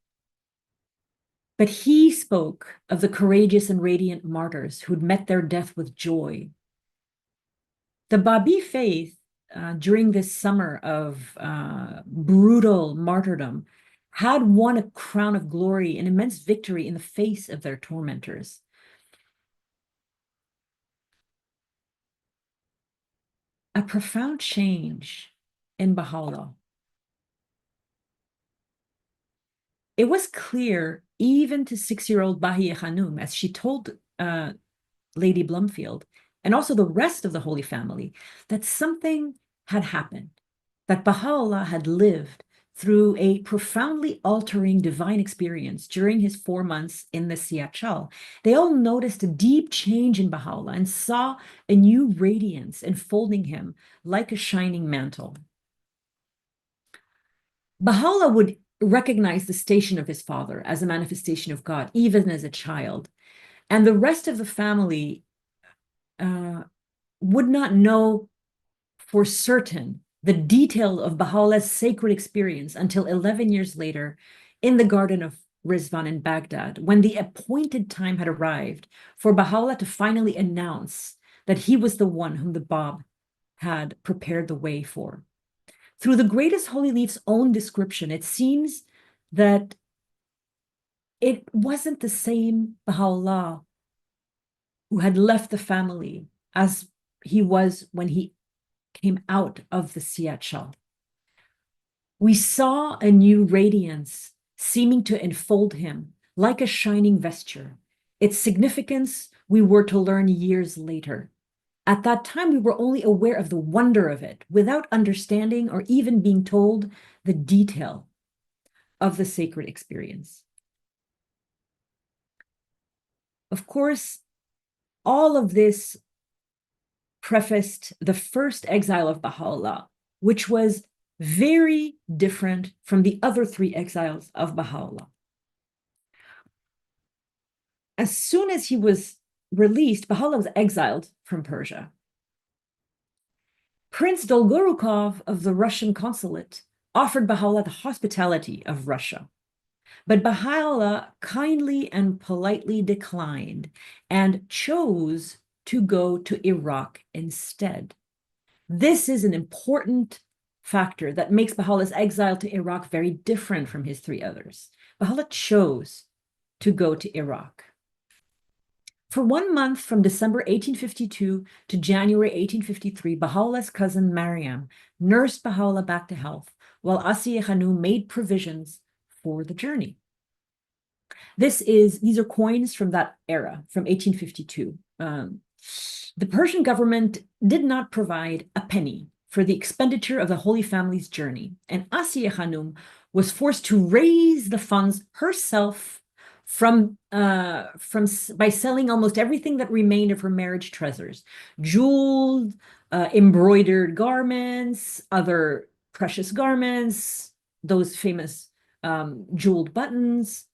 Speaker 3: but he spoke of the courageous and radiant martyrs who'd met their death with joy. The Babi faith, during this summer of brutal martyrdom, had won a crown of glory, an immense victory in the face of their tormentors. A profound change in Baha'u'lláh. It was clear, even to 6-year-old Bahíyyih Khánum, as she told Lady Blumfield, and also the rest of the Holy Family, that something had happened, that Baha'u'lláh had lived through a profoundly altering divine experience during his 4 months in the Siachal. They all noticed a deep change in Baha'u'lláh and saw a new radiance enfolding him like a shining mantle. Baha'u'lláh would recognize the station of his father as a manifestation of God, even as a child. And the rest of the family would not know for certain the detail of Baha'u'llah's sacred experience until 11 years later in the Garden of Rizwan in Baghdad, when the appointed time had arrived for Baha'u'llah to finally announce that he was the one whom the Bab had prepared the way for. Through the greatest Holy Leaf's own description, it seems that it wasn't the same Baha'u'llah who had left the family as he was when he came out of the Siachal. We saw a new radiance seeming to enfold him like a shining vesture. Its significance we were to learn years later. At that time, we were only aware of the wonder of it, without understanding or even being told the detail of the sacred experience. Of course, all of this prefaced the first exile of Baha'u'lláh, which was very different from the other 3 exiles of Baha'u'lláh. As soon as he was released, Baha'u'lláh was exiled from Persia. Prince Dolgorukov of the Russian consulate offered Baha'u'lláh the hospitality of Russia. But Baha'u'lláh kindly and politely declined and chose to go to Iraq instead. This is an important factor that makes Baha'u'llah's exile to Iraq very different from his 3 others. Baha'u'lláh chose to go to Iraq. For 1 month from December 1852 to January 1853, Baha'u'llah's cousin Mariam nursed Baha'u'llah back to health, while Asiyeh Khánum made provisions for the journey. These are coins from that era, from 1852. The Persian government did not provide a penny for the expenditure of the Holy Family's journey, and Asiyeh Khánum was forced to raise the funds herself by selling almost everything that remained of her marriage treasures: jeweled, embroidered garments, other precious garments, those famous jeweled buttons.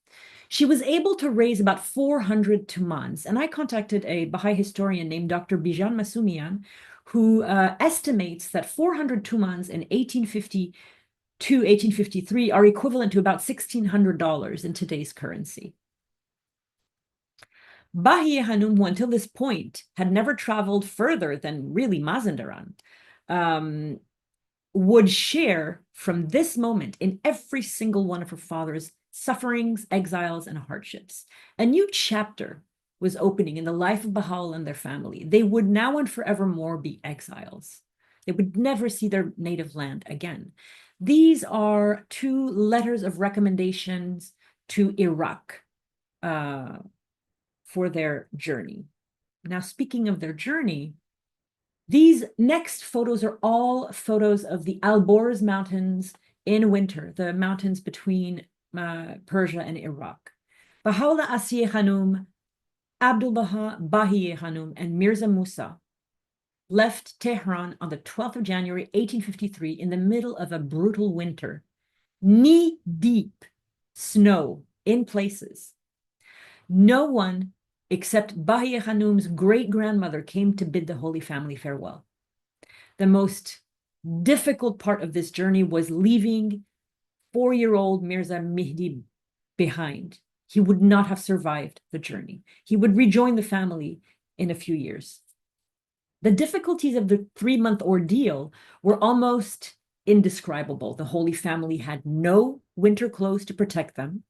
Speaker 3: She was able to raise about 400 tumans, and I contacted a Baha'i historian named Dr. Bijan Masumian, who estimates that 400 tumans in 1852, 1853 are equivalent to about $1,600 in today's currency. Bahíyyih Khánum, who until this point had never traveled further than really Mazandaran, would share from this moment in every single one of her father's sufferings, exiles, and hardships. A new chapter was opening in the life of Baha'u'llah and their family. They would now and forevermore be exiles. They would never see their native land again. These are 2 letters of recommendations to Iraq for their journey. Now, speaking of their journey, these next photos are all photos of the Alborz Mountains in winter, the mountains between Persia and Iraq. Baha'u'llah, Asiyeh Khánum, Abdu'l-Bahá, Bahíyyih Khánum, and Mirza Musa left Tehran on the 12th of January, 1853, in the middle of a brutal winter, knee-deep snow in places. No one except Bahíyyih Khánum's great-grandmother came to bid the Holy Family farewell. The most difficult part of this journey was leaving 4-year-old Mirza Mihdi behind. He would not have survived the journey. He would rejoin the family in a few years. The difficulties of the 3-month ordeal were almost indescribable. The Holy Family had no winter clothes to protect them.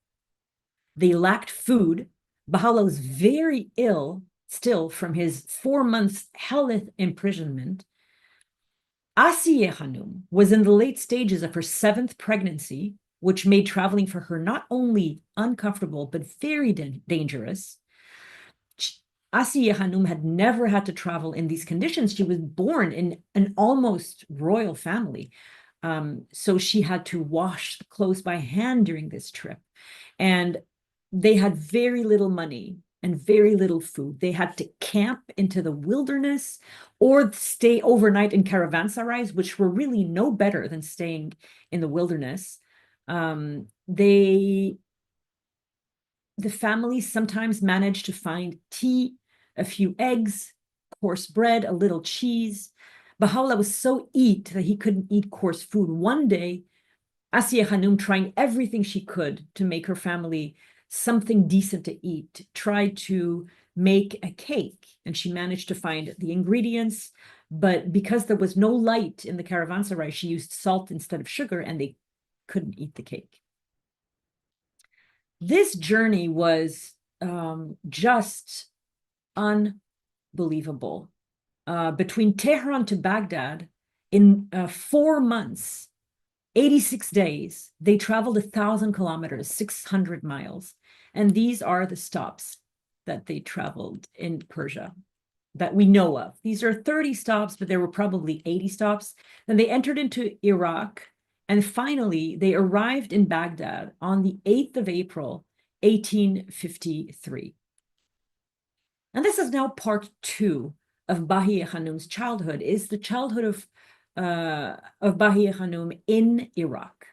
Speaker 3: They lacked food. Baha'u'lláh was very ill still from his 4 months hellish imprisonment. Bahíyyih Khánum was in the late stages of her 7th pregnancy, which made traveling for her not only uncomfortable, but very dangerous. Bahíyyih Khánum had never had to travel in these conditions. She was born in an almost royal family. So she had to wash the clothes by hand during this trip. And they had very little money and very little food. They had to camp into the wilderness or stay overnight in caravanserais, which were really no better than staying in the wilderness. The family sometimes managed to find tea, a few eggs, coarse bread, a little cheese. Baha'u'lláh was so eat that he couldn't eat coarse food. One day, Bahíyyih Khánum, trying everything she could to make her family something decent to eat, tried to make a cake, and she managed to find the ingredients. But because there was no light in the caravanserai, she used salt instead of sugar, and they couldn't eat the cake. This journey was just unbelievable. Between Tehran to Baghdad, in 4 months, 86 days, they traveled 1,000 kilometers, 600 miles. And these are the stops that they traveled in Persia that we know of. These are 30 stops, but there were probably 80 stops. Then they entered into Iraq. And finally, they arrived in Baghdad on the 8th of April, 1853. And this is now part 2 of Bahíyyih Khánum's childhood, is the childhood of Bahíyyih Khánum in Iraq.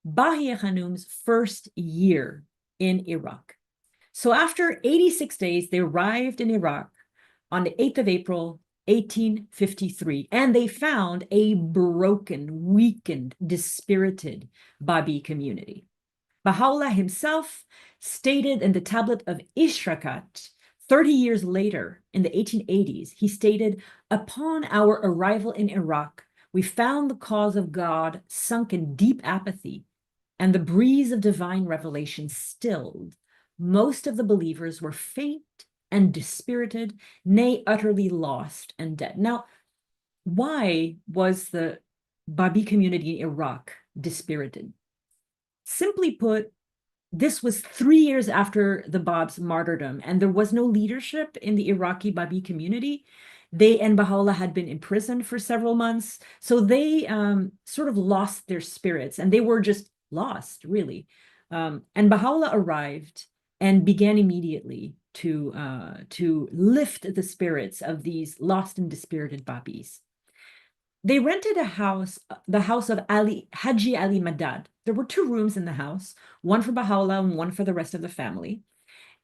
Speaker 3: Bahíyyih Khánum's first year in Iraq. So after 86 days, they arrived in Iraq on the 8th of April, 1853, and they found a broken, weakened, dispirited Babi community. Baha'u'lláh himself stated in the tablet of Ishrakat 30 years later, in the 1880s, he stated, "Upon our arrival in Iraq, we found the cause of God sunk in deep apathy, and the breeze of divine revelation stilled. Most of the believers were faint and dispirited, nay, utterly lost and dead." Now, why was the Babi community in Iraq dispirited? Simply put, this was 3 years after the Bab's martyrdom, and there was no leadership in the Iraqi Babi community. They and Baha'u'lláh had been imprisoned for several months, so they sort of lost their spirits, and they were just lost, really. And Baha'u'lláh arrived and began immediately to lift the spirits of these lost and dispirited Babis. They rented a house, the house of Haji Ali Madad. There were 2 rooms in the house, one for Baha'u'lláh and one for the rest of the family.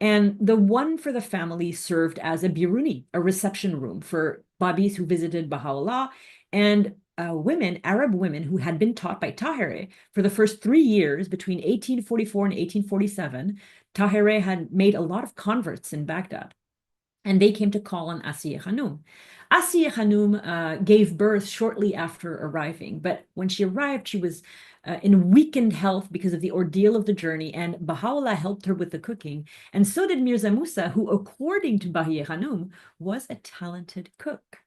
Speaker 3: And the one for the family served as a biruni, a reception room for Babis who visited Baha'u'lláh, and women, Arab women who had been taught by Tahirih for the first 3 years between 1844 and 1847. Tahirih had made a lot of converts in Baghdad, and they came to call on Bahíyyih Khánum. Bahíyyih Khánum gave birth shortly after arriving, but when she arrived, she was in weakened health because of the ordeal of the journey, and Baha'u'lláh helped her with the cooking, and so did Mirza Musa, who, according to Bahíyyih Khánum, was a talented cook.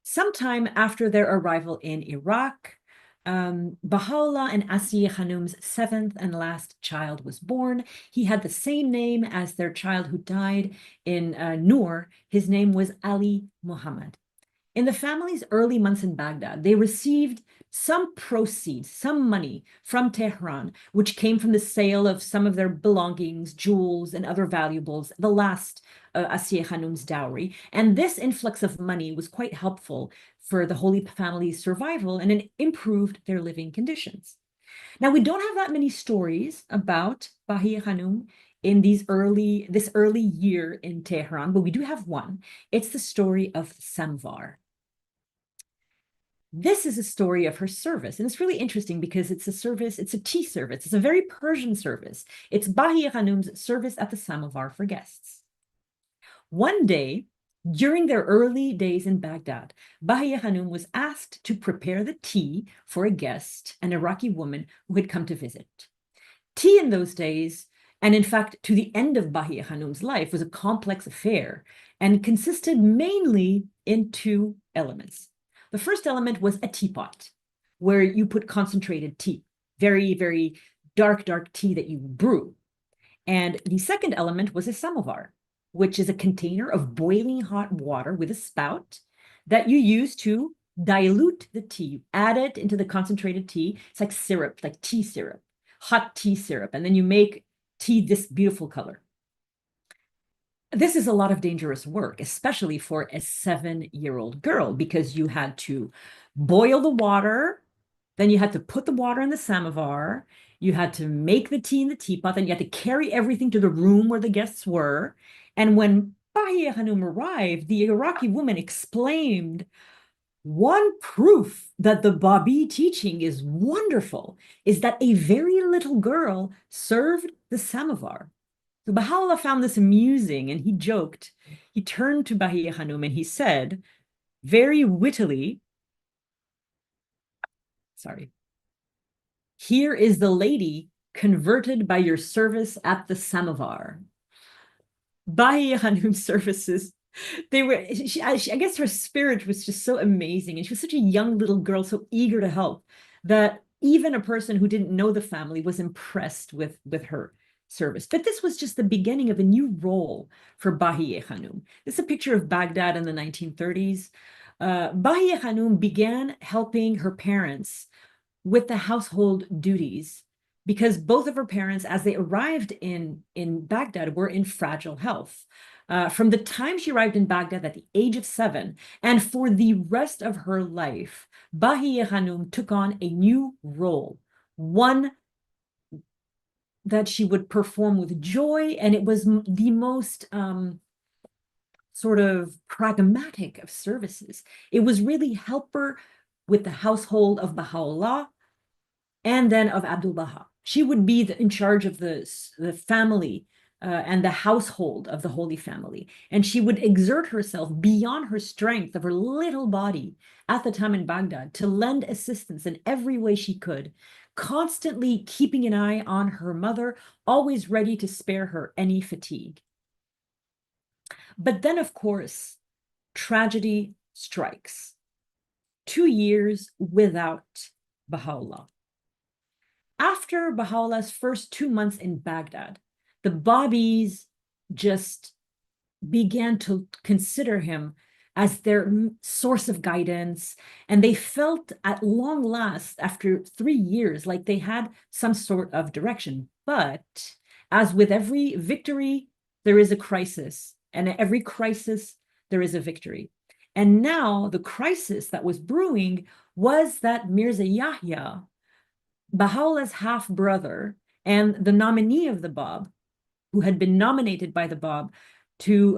Speaker 3: Sometime after their arrival in Iraq, Baha'u'lláh and Bahíyyih Khánum's 7th and last child was born. He had the same name as their child who died in Nur. His name was Ali Muhammad. In the family's early months in Baghdad, they received some proceeds, some money from Tehran, which came from the sale of some of their belongings, jewels, and other valuables, the last Bahíyyih Khánum's dowry. And this influx of money was quite helpful for the Holy Family's survival, and it improved their living conditions. Now, we don't have that many stories about Bahíyyih Khánum in this early year in Tehran, but we do have one. It's the story of Samvar. This is a story of her service, and it's really interesting because it's a service, it's a tea service. It's a very Persian service. It's Bahíyyih Khánum's service at the samovar for guests. One day, During their early days in Baghdad, Bahíyyih Khánum was asked to prepare the tea for a guest, an Iraqi woman who had come to visit. Tea in those days, and in fact to the end of Bahíyyih Khánum's life, was a complex affair and consisted mainly in two elements. The first element was a teapot, where you put concentrated tea, very, very dark tea that you brew. And the second element was a samovar, which is a container of boiling hot water with a spout that you use to dilute the tea. You add it into the concentrated tea. It's like syrup, like tea syrup, hot tea syrup. And then you make tea this beautiful color. This is a lot of dangerous work, especially for a 7-year-old girl, because you had to boil the water, then you had to put the water in the samovar, you had to make the tea in the teapot, then you had to carry everything to the room where the guests were. And when Bahíyyih Khánum arrived, the Iraqi woman exclaimed, "One proof that the Babi teaching is wonderful is that a very little girl served the samovar." So Baha'u'lláh found this amusing, and he joked. He turned to Bahíyyih Khánum and he said, very wittily, "Here is the lady converted by your service at the samovar." Bahíyyih Khánum's services, I guess her spirit was just so amazing, and she was such a young little girl, so eager to help, that even a person who didn't know the family was impressed with her service. But this was just the beginning of a new role for Bahíyyih Khánum. This is a picture of Baghdad in the 1930s. Bahíyyih Khánum began helping her parents with the household duties because both of her parents, as they arrived in Baghdad, were in fragile health. From the time she arrived in Baghdad at the age of 7, and for the rest of her life, Bahíyyih Khánum took on a new role, one that she would perform with joy, and it was the most sort of pragmatic of services. It was really help her with the household of Baha'u'lláh and then of Abdu'l-Bahá. She would be in charge of the family and the household of the Holy Family. And she would exert herself beyond her strength of her little body at the time in Baghdad to lend assistance in every way she could, constantly keeping an eye on her mother, always ready to spare her any fatigue. But then, of course, tragedy strikes. 2 years without Baha'u'lláh. After Baha'u'llah's first 2 months in Baghdad, the Babis just began to consider him as their source of guidance, and they felt at long last, after 3 years, like they had some sort of direction. But as with every victory, there is a crisis, and at every crisis, there is a victory. And now the crisis that was brewing was that Mirza Yahya, Baha'u'llah's half-brother and the nominee of the Bab, who had been nominated by the Bab to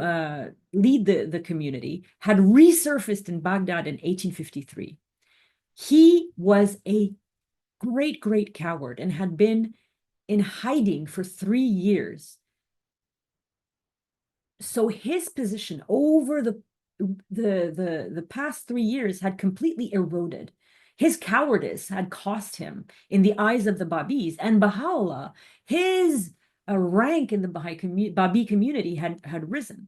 Speaker 3: lead the community, had resurfaced in Baghdad in 1853. He was a great coward and had been in hiding for 3 years. So his position over the past 3 years had completely eroded. His cowardice had cost him in the eyes of the Babis, and Baha'u'lláh, his rank in the Babi community had risen.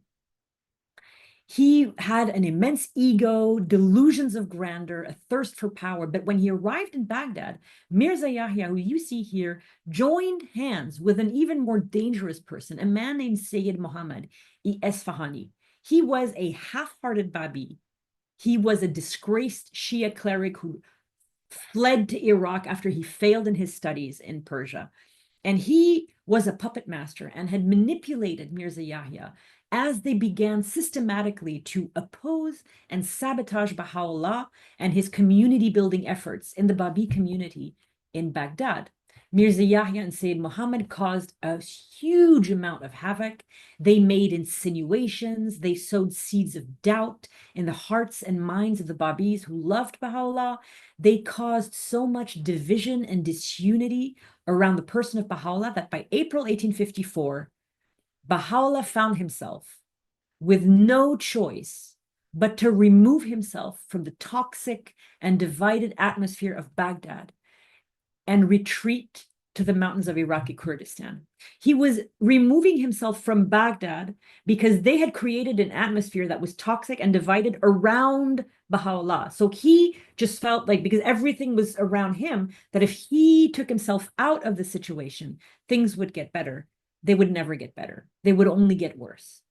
Speaker 3: He had an immense ego, delusions of grandeur, a thirst for power. But when he arrived in Baghdad, Mirza Yahya, who you see here, joined hands with an even more dangerous person, a man named Sayyid Muhammad Isfahani. He was a half-hearted Babi. He was a disgraced Shia cleric who fled to Iraq after he failed in his studies in Persia. And he was a puppet master and had manipulated Mirza Yahya as they began systematically to oppose and sabotage Baha'u'lláh and his community building efforts in the Babi community in Baghdad. Mirza Yahya and Sayyid Muhammad caused a huge amount of havoc. They made insinuations. They sowed seeds of doubt in the hearts and minds of the Babis who loved Baha'u'lláh. They caused so much division and disunity around the person of Baha'u'lláh that by April 1854, Baha'u'lláh found himself with no choice but to remove himself from the toxic and divided atmosphere of Baghdad and retreat to the mountains of Iraqi Kurdistan. He was removing himself from Baghdad because they had created an atmosphere that was toxic and divided around Baha'u'lláh. So he just felt like, because everything was around him, that if he took himself out of the situation, things would get better. They would never get better. They would only get worse.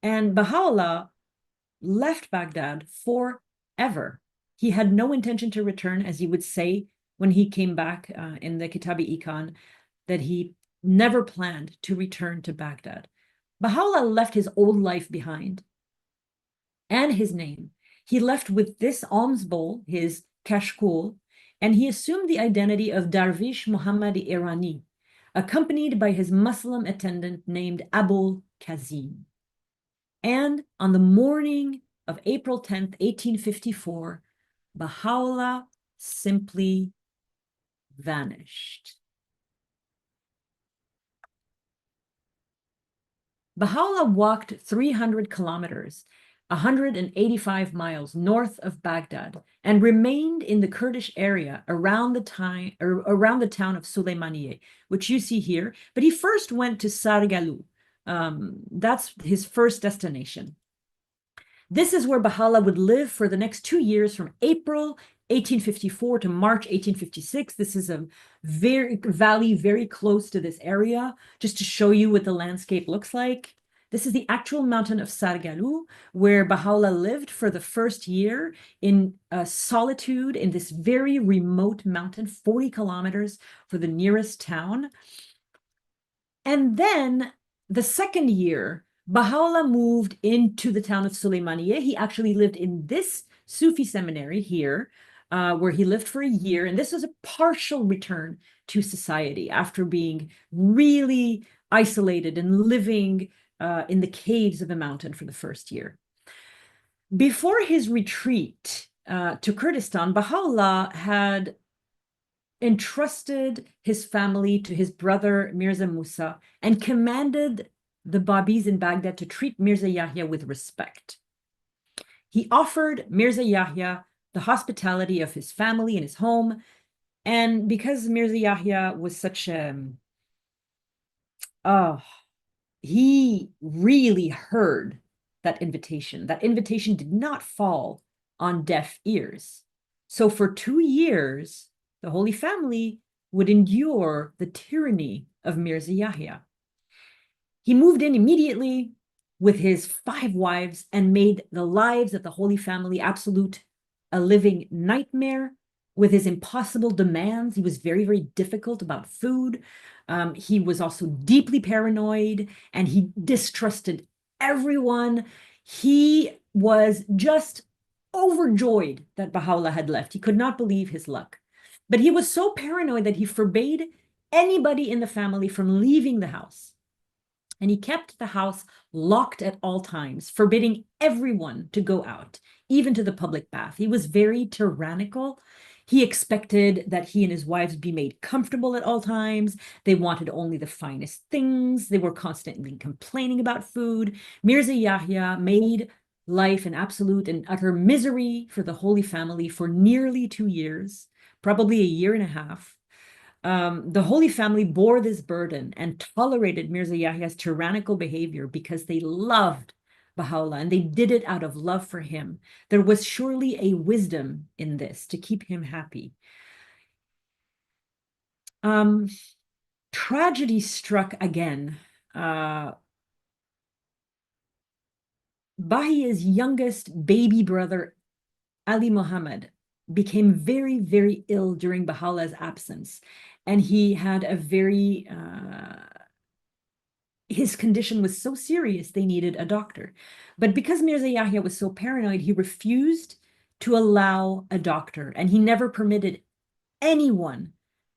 Speaker 3: And Baha'u'lláh left Baghdad forever. He had no intention to return, as he would say when he came back in the Kitab-i Iqan, that he never planned to return to Baghdad. Baha'u'lláh left his old life behind and his name. He left with this alms bowl, his kashkul, and he assumed the identity of Darvish Muhammad Irani, accompanied by his Muslim attendant named Abul Kazim. And on the morning of April 10th, 1854, Baha'u'lláh simply vanished. Baha'u'lláh walked 300 kilometers, 185 miles north of Baghdad, and remained in the Kurdish area around the town of Sulaymaniyeh, which you see here. But he first went to Sargalu. That's his first destination. This is where Baha'u'lláh would live for the next 2 years, from April 1854 to March 1856. This is a valley very close to this area, just to show you what the landscape looks like. This is the actual mountain of Sargalu, where Baha'u'lláh lived for the first year in solitude in this very remote mountain, 40 kilometers for the nearest town. And then the second year, Baha'u'lláh moved into the town of Sulaymaniyeh. He actually lived in this Sufi seminary here, where he lived for a year. And this was a partial return to society after being really isolated and living in the caves of the mountain for the first year. Before his retreat to Kurdistan, Baha'u'lláh had entrusted his family to his brother Mirza Musa and commanded the Babis in Baghdad to treat Mirza Yahya with respect. He offered Mirza Yahya the hospitality of his family in his home. And because Mirza Yahya was such he really heard that invitation. That invitation did not fall on deaf ears. So for 2 years, the Holy Family would endure the tyranny of Mirza Yahya. He moved in immediately with his 5 wives and made the lives of the Holy Family a living nightmare with his impossible demands. He was very, very difficult about food. He was also deeply paranoid, and he distrusted everyone. He was just overjoyed that Baha'u'lláh had left. He could not believe his luck. But he was so paranoid that he forbade anybody in the family from leaving the house. And he kept the house locked at all times, forbidding everyone to go out, even to the public bath. He was very tyrannical. He expected that he and his wives be made comfortable at all times. They wanted only the finest things. They were constantly complaining about food. Mirza Yahya made life an absolute and utter misery for the Holy Family for nearly 2 years, probably a year and a half. The Holy Family bore this burden and tolerated Mirza Yahya's tyrannical behavior because they loved Baha'u'lláh, and they did it out of love for him. There was surely a wisdom in this to keep him happy. Tragedy struck again. Bahíyyih's youngest baby brother, Ali Muhammad, became very, very ill during Baha'u'llah's absence. And he had a very, his condition was so serious, they needed a doctor. But because Mirza Yahya was so paranoid, he refused to allow a doctor, and he never permitted anyone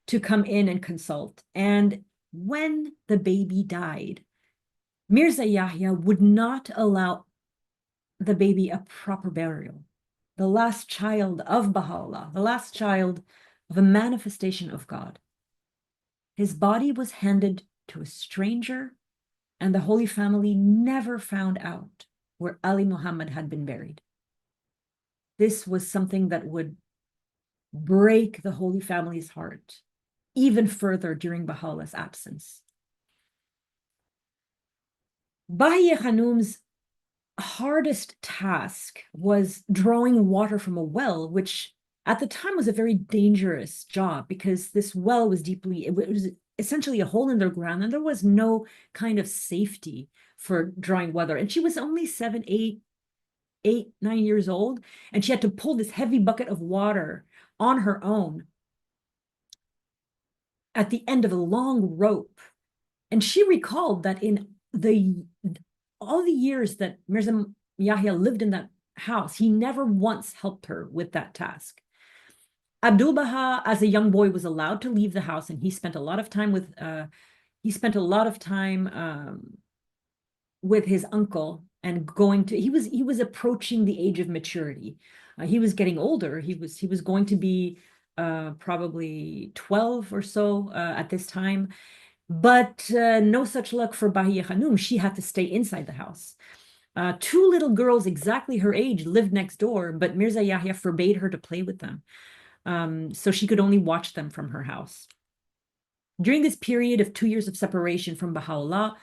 Speaker 3: to come in and consult. And when the baby died, Mirza Yahya would not allow the baby a proper burial. The last child of Baha'u'lláh, the last child of a manifestation of God. His body was handed to a stranger and the Holy Family never found out where Ali Muhammad had been buried. This was something that would break the Holy Family's heart even further during Baha'u'llah's absence. Bahíyyih Khánum's hardest task was drawing water from a well, which at the time was a very dangerous job because this well was it was essentially a hole in the ground and there was no kind of safety for drawing water. And she was only 7, 8, 9 years old, and she had to pull this heavy bucket of water on her own at the end of a long rope. And she recalled that in all the years that Mirza Yahya lived in that house, he never once helped her with that task. Abdu'l-Bahá, as a young boy, was allowed to leave the house, and he spent a lot of time with his uncle and he was approaching the age of maturity. He was getting older. He was going to be probably 12 or so at this time. But no such luck for Bahíyyih Khánum. She had to stay inside the house. 2 little girls exactly her age lived next door, but Mirza Yahya forbade her to play with them. So she could only watch them from her house. During this period of 2 years of separation from Baha'u'lláh,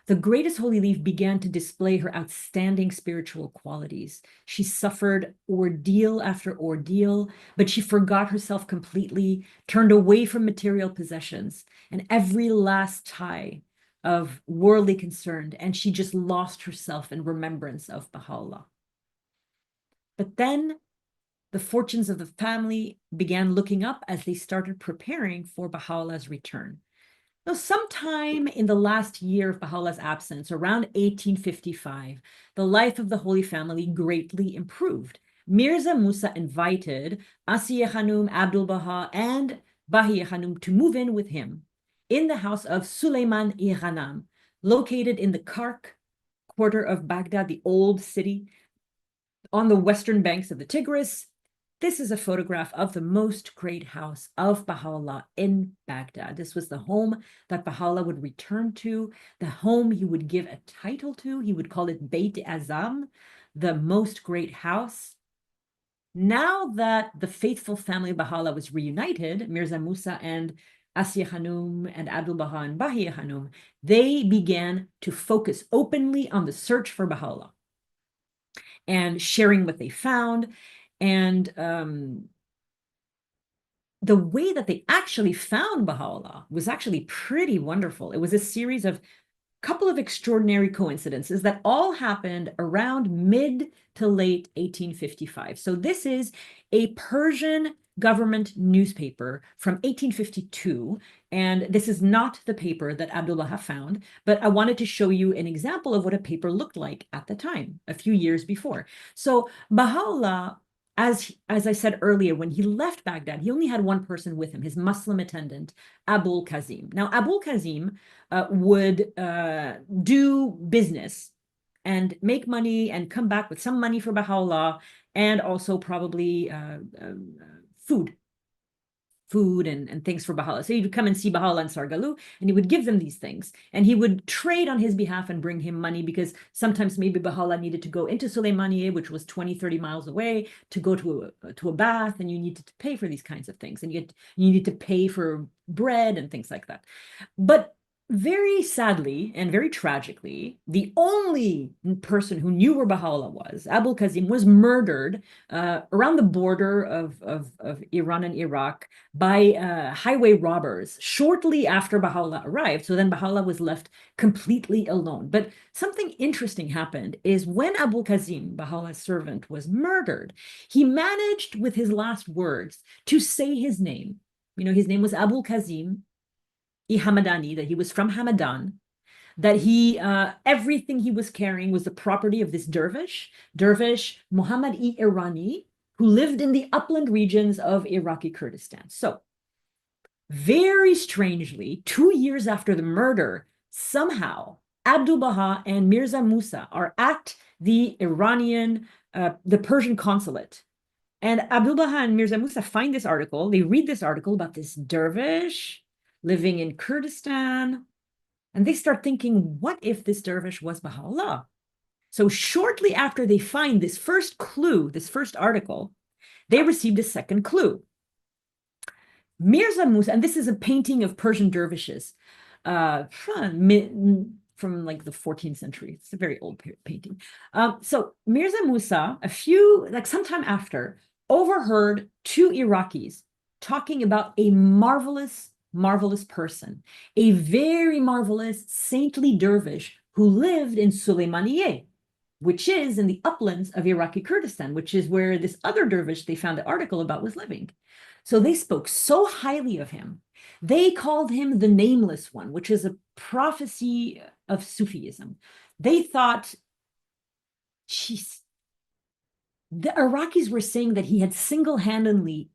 Speaker 3: the greatest holy leaf began to display her outstanding spiritual qualities. She suffered ordeal after ordeal, but she forgot herself completely, turned away from material possessions and every last tie of worldly concern, and she just lost herself in remembrance of Baha'u'lláh. But then the fortunes of the family began looking up as they started preparing for Baha'u'llah's return. Now, sometime in the last year of Baha'u'llah's absence, around 1855, the life of the Holy Family greatly improved. Mirza Musa invited Asiyeh Khanum, Abdu'l-Bahá, and Bahíyyih Khánum to move in with him in the house of Suleyman-i Ghanam, located in the Kark quarter of Baghdad, the old city, on the western banks of the Tigris. This is a photograph of the most great house of Baha'u'llah in Baghdad. This was the home that Baha'u'llah would return to, the home he would give a title to. He would call it Beit Azam, the most great house. Now that the faithful family of Baha'u'llah was reunited, Mirza Musa and Asiyeh Khanum and Abdu'l-Bahá and Bahíyyih Khánum, they began to focus openly on the search for Baha'u'llah and sharing what they found. And the way that they actually found Baha'u'llah was actually pretty wonderful. It was a series of couple of extraordinary coincidences that all happened around mid to late 1855. So this is a Persian government newspaper from 1852, and this is not the paper that Abdu'l-Bahá found, but I wanted to show you an example of what a paper looked like at the time, a few years before. So Baha'u'llah, as I said earlier, when he left Baghdad, he only had one person with him, his Muslim attendant, Abul Kazim. Now, Abul Kazim would do business and make money and come back with some money for Baha'u'llah and also probably food and things for Baha'u'llah. So he would come and see Baha'u'llah in Sargalu, and he would give them these things. And he would trade on his behalf and bring him money because sometimes maybe Baha'u'llah needed to go into Sulaymaniyeh, which was 20, 30 miles away, to go to a bath, and you needed to pay for these kinds of things. And you needed to pay for bread and things like that. But very sadly and very tragically, the only person who knew where Baha'u'llah was, Abul Kazim, was murdered around the border of Iran and Iraq by highway robbers shortly after Baha'u'llah arrived. So then Baha'u'llah was left completely alone. But something interesting happened is when Abul Kazim, Baha'u'llah's servant, was murdered, he managed with his last words to say his name. You know, his name was Abul Kazim Hamadani, that he was from Hamadan, that everything he was carrying was the property of this dervish Muhammad-i Irani, who lived in the upland regions of Iraqi Kurdistan. So very strangely, 2 years after the murder, somehow Abdu'l-Bahá and Mirza Musa are at the the Persian consulate. And Abdu'l-Bahá and Mirza Musa find this article. They read this article about this dervish living in Kurdistan, And they start thinking, what if this dervish was Baha'u'lláh? So shortly after they find this first clue, this first article, they received a second clue. Mirza Musa, and this is a painting of Persian dervishes from like the 14th century. It's a very old painting. So Mirza Musa, sometime after, overheard two Iraqis talking about a marvelous, marvelous person, a very marvelous saintly dervish who lived in Sulaymaniyeh, which is in the uplands of Iraqi Kurdistan, which is where this other dervish they found an article about was living. So they spoke so highly of him. They called him the Nameless One, which is a prophecy of Sufism. They thought, geez, the Iraqis were saying that he had single-handedly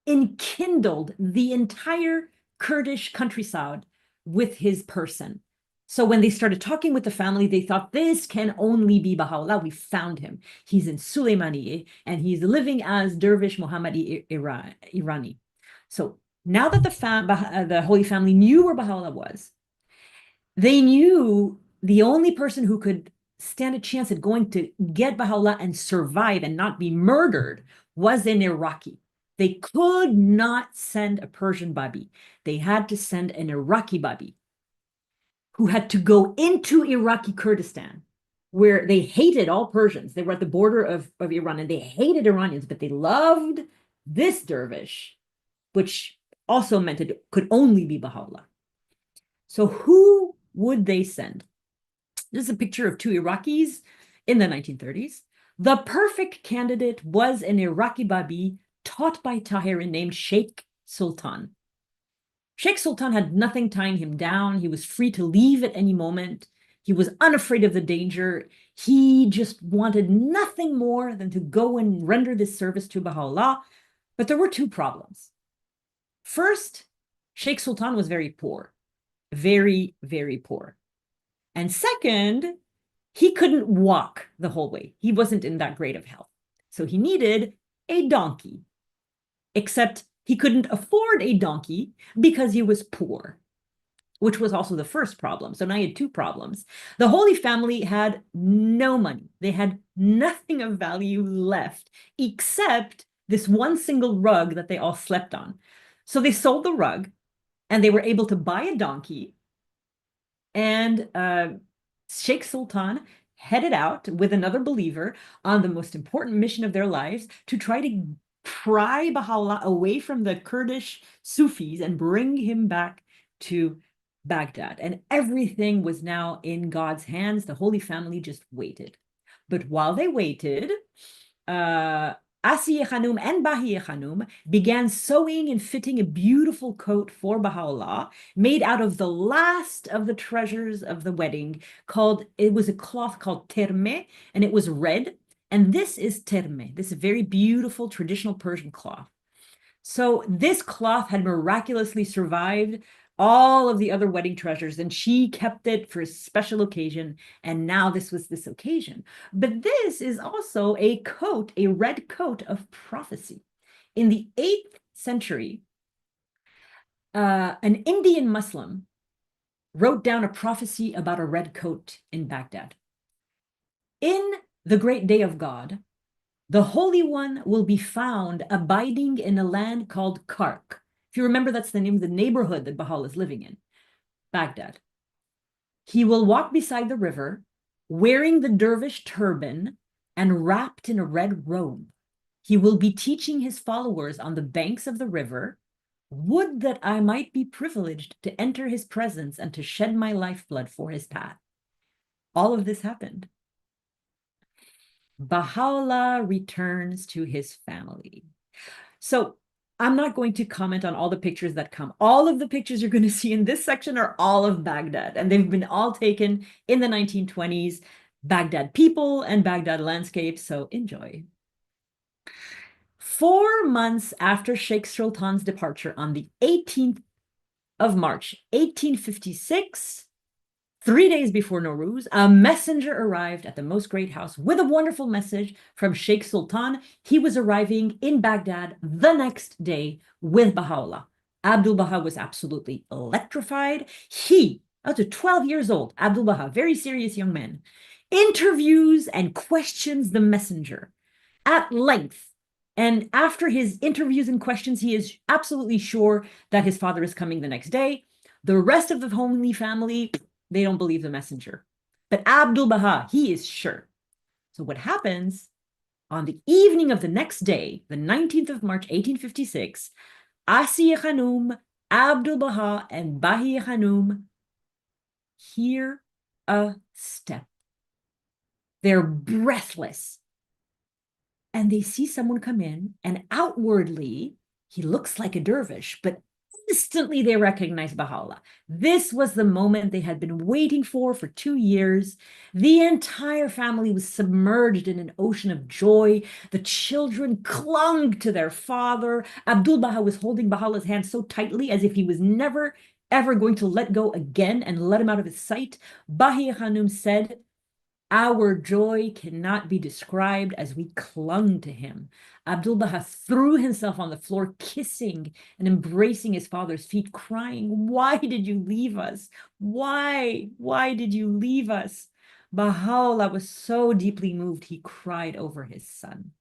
Speaker 3: enkindled the entire Kurdish countryside with his person. So when they started talking with the family, they thought, this can only be Baha'u'lláh. We found him. He's in Sulaymaniyeh, and he's living as Dervish Muhammadi Irani. So now that the Holy Family knew where Baha'u'lláh was, they knew the only person who could stand a chance at going to get Baha'u'lláh and survive and not be murdered was an Iraqi. They could not send a Persian Babi. They had to send an Iraqi Babi who had to go into Iraqi Kurdistan, where they hated all Persians. They were at the border of Iran, and they hated Iranians, but they loved this dervish, which also meant it could only be Baha'u'lláh. So who would they send? This is a picture of two Iraqis in the 1930s. The perfect candidate was an Iraqi Babi taught by Tahirin named Sheikh Sultan. Sheikh Sultan had nothing tying him down. He was free to leave at any moment. He was unafraid of the danger. He just wanted nothing more than to go and render this service to Baha'u'lláh. But there were two problems. First, Sheikh Sultan was very poor, very, very poor. And second, he couldn't walk the whole way. He wasn't in that great of health. So he needed a donkey, except he couldn't afford a donkey because he was poor, which was also the first problem. So now he had two problems. The Holy Family had no money. They had nothing of value left except this one single rug that they all slept on. So they sold the rug and they were able to buy a donkey. And Sheikh Sultan headed out with another believer on the most important mission of their lives to try to pry Baha'u'lláh away from the Kurdish Sufis and bring him back to Baghdad. And everything was now in God's hands. The Holy Family just waited. But while they waited, Bahíyyih Khánum and Bahíyyih Khánum began sewing and fitting a beautiful coat for Baha'u'lláh, made out of the last of the treasures of the wedding. It was a cloth called terme, and it was red. And this is terme, this very beautiful traditional Persian cloth. So this cloth had miraculously survived all of the other wedding treasures, and she kept it for a special occasion, and now this was this occasion. But this is also a coat, a red coat of prophecy. In the 8th century, an Indian Muslim wrote down a prophecy about a red coat in Baghdad. In the great day of God, the Holy One will be found abiding in a land called Kark. If you remember, that's the name of the neighborhood that Baha'u'lláh is living in, Baghdad. He will walk beside the river, wearing the dervish turban and wrapped in a red robe. He will be teaching his followers on the banks of the river. Would that I might be privileged to enter his presence and to shed my lifeblood for his path. All of this happened. Baha'u'lláh returns to his family. So I'm not going to comment on all the pictures that come. All of the pictures you're going to see in this section are all of Baghdad, and they've been all taken in the 1920s, Baghdad people and Baghdad landscapes, so enjoy. 4 months after Sheikh Sultan's departure on the 18th of March, 1856, 3 days before Nowruz, a messenger arrived at the Most Great House with a wonderful message from Sheikh Sultan. He was arriving in Baghdad the next day with Baha'u'lláh. Abdu'l-Bahá was absolutely electrified. He up to 12 years old, Abdu'l-Bahá, very serious young man, interviews and questions the messenger at length. And after his interviews and questions, he is absolutely sure that his father is coming the next day. The rest of the Holy family, they don't believe the messenger. But Abdu'l-Bahá, he is sure. So what happens on the evening of the next day, the 19th of March, 1856, Bahíyyih Khánum, Abdu'l-Bahá, and Bahíyyih Khánum hear a step. They're breathless. And they see someone come in, and outwardly, he looks like a dervish, but instantly they recognize Baha'u'lláh. This was the moment they had been waiting for 2 years. The entire family was submerged in an ocean of joy. The children clung to their father. Abdu'l-Bahá was holding Baha'u'llah's hand so tightly as if he was never, ever going to let go again and let him out of his sight. Bahíyyih Khánum said, "Our joy cannot be described as we clung to him." Abdu'l-Bahá threw himself on the floor, kissing and embracing his father's feet, crying, "Why did you leave us? Why? Why did you leave us?" Baha'u'lláh was so deeply moved, he cried over his son.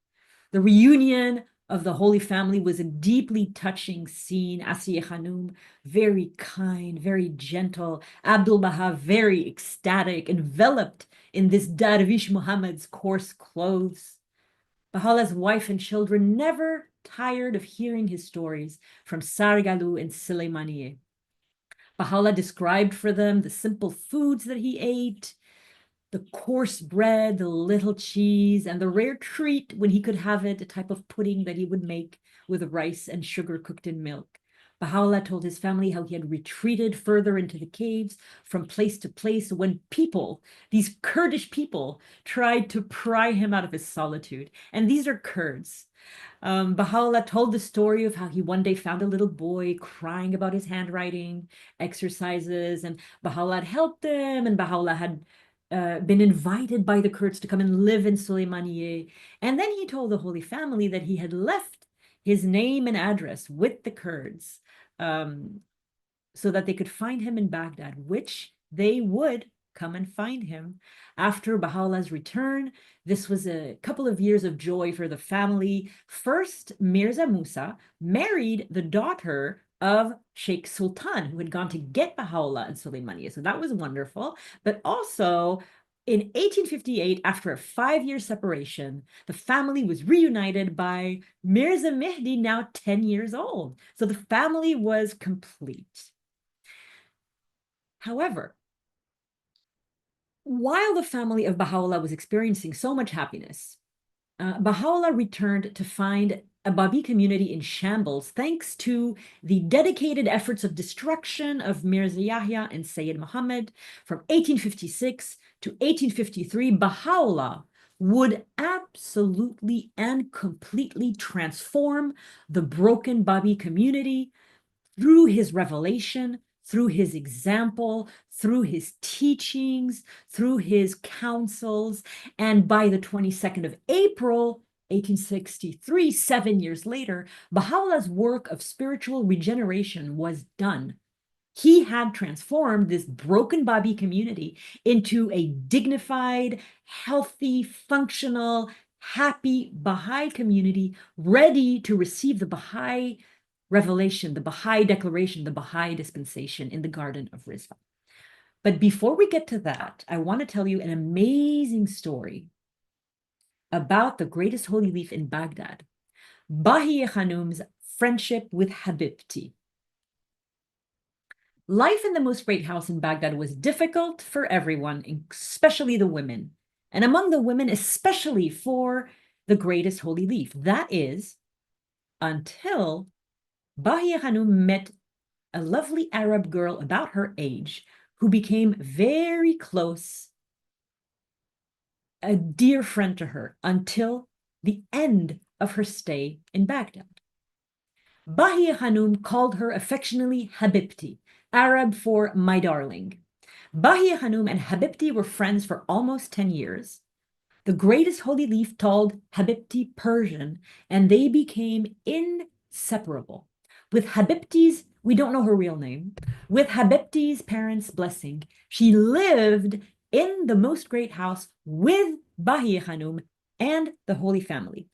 Speaker 3: The reunion of the Holy Family was a deeply touching scene. Bahíyyih Khánum, very kind, very gentle. Abdu'l-Bahá, very ecstatic, enveloped in this Darwish Muhammad's coarse clothes. Baha'u'llah's wife and children never tired of hearing his stories from Sargalu and Sulaymaniyeh. Baha'u'llah described for them the simple foods that he ate, the coarse bread, the little cheese, and the rare treat when he could have it, a type of pudding that he would make with rice and sugar cooked in milk. Baha'u'llah told his family how he had retreated further into the caves from place to place when people, these Kurdish people, tried to pry him out of his solitude. And these are Kurds. Baha'u'llah told the story of how he one day found a little boy crying about his handwriting exercises, and Baha'u'llah had helped him, and Baha'u'llah had been invited by the Kurds to come and live in Sulaymaniyeh. And then he told the Holy Family that he had left his name and address with the Kurds so that they could find him in Baghdad, which they would come and find him. After Baha'u'llah's return, this was a couple of years of joy for the family. First, Mirza Musa married the daughter of Sheikh Sultan, who had gone to get Baha'u'llah in Sulaymaniyah. So that was wonderful. But also, in 1858, after a 5-year separation, the family was reunited by Mirza Mehdi, now 10 years old. So the family was complete. However, while the family of Baha'u'llah was experiencing so much happiness, Baha'u'llah returned to find a Babi community in shambles thanks to the dedicated efforts of destruction of Mirza Yahya and Sayyid Muhammad. From 1856 to 1853, Baha'u'llah would absolutely and completely transform the broken Babi community through his revelation, through his example, through his teachings, through his counsels. And by the 22nd of April, 1863, 7 years later, Baha'u'llah's work of spiritual regeneration was done. He had transformed this broken Babi community into a dignified, healthy, functional, happy Baha'i community, ready to receive the Baha'i revelation, the Baha'i declaration, the Baha'i dispensation in the Garden of Rizwan. But before we get to that, I want to tell you an amazing story about the greatest holy leaf in Baghdad, Bahíyyih Khánum's friendship with Habibti. Life in the most great house in Baghdad was difficult for everyone, especially the women. And among the women, especially for the greatest holy leaf. That is, until Bahíyyih Khánum met a lovely Arab girl about her age who became very close, a dear friend to her, until the end of her stay in Baghdad. Bahíyyih Khánum called her affectionately Habibti, Arab for my darling. Bahíyyih Khánum and Habibti were friends for almost 10 years. The greatest holy leaf told Habibti Persian, and they became inseparable. With Habibti's we don't know her real name, with Habibti's parents' blessing, she lived in the most great house with Bahíyyih Khánum and the Holy Family.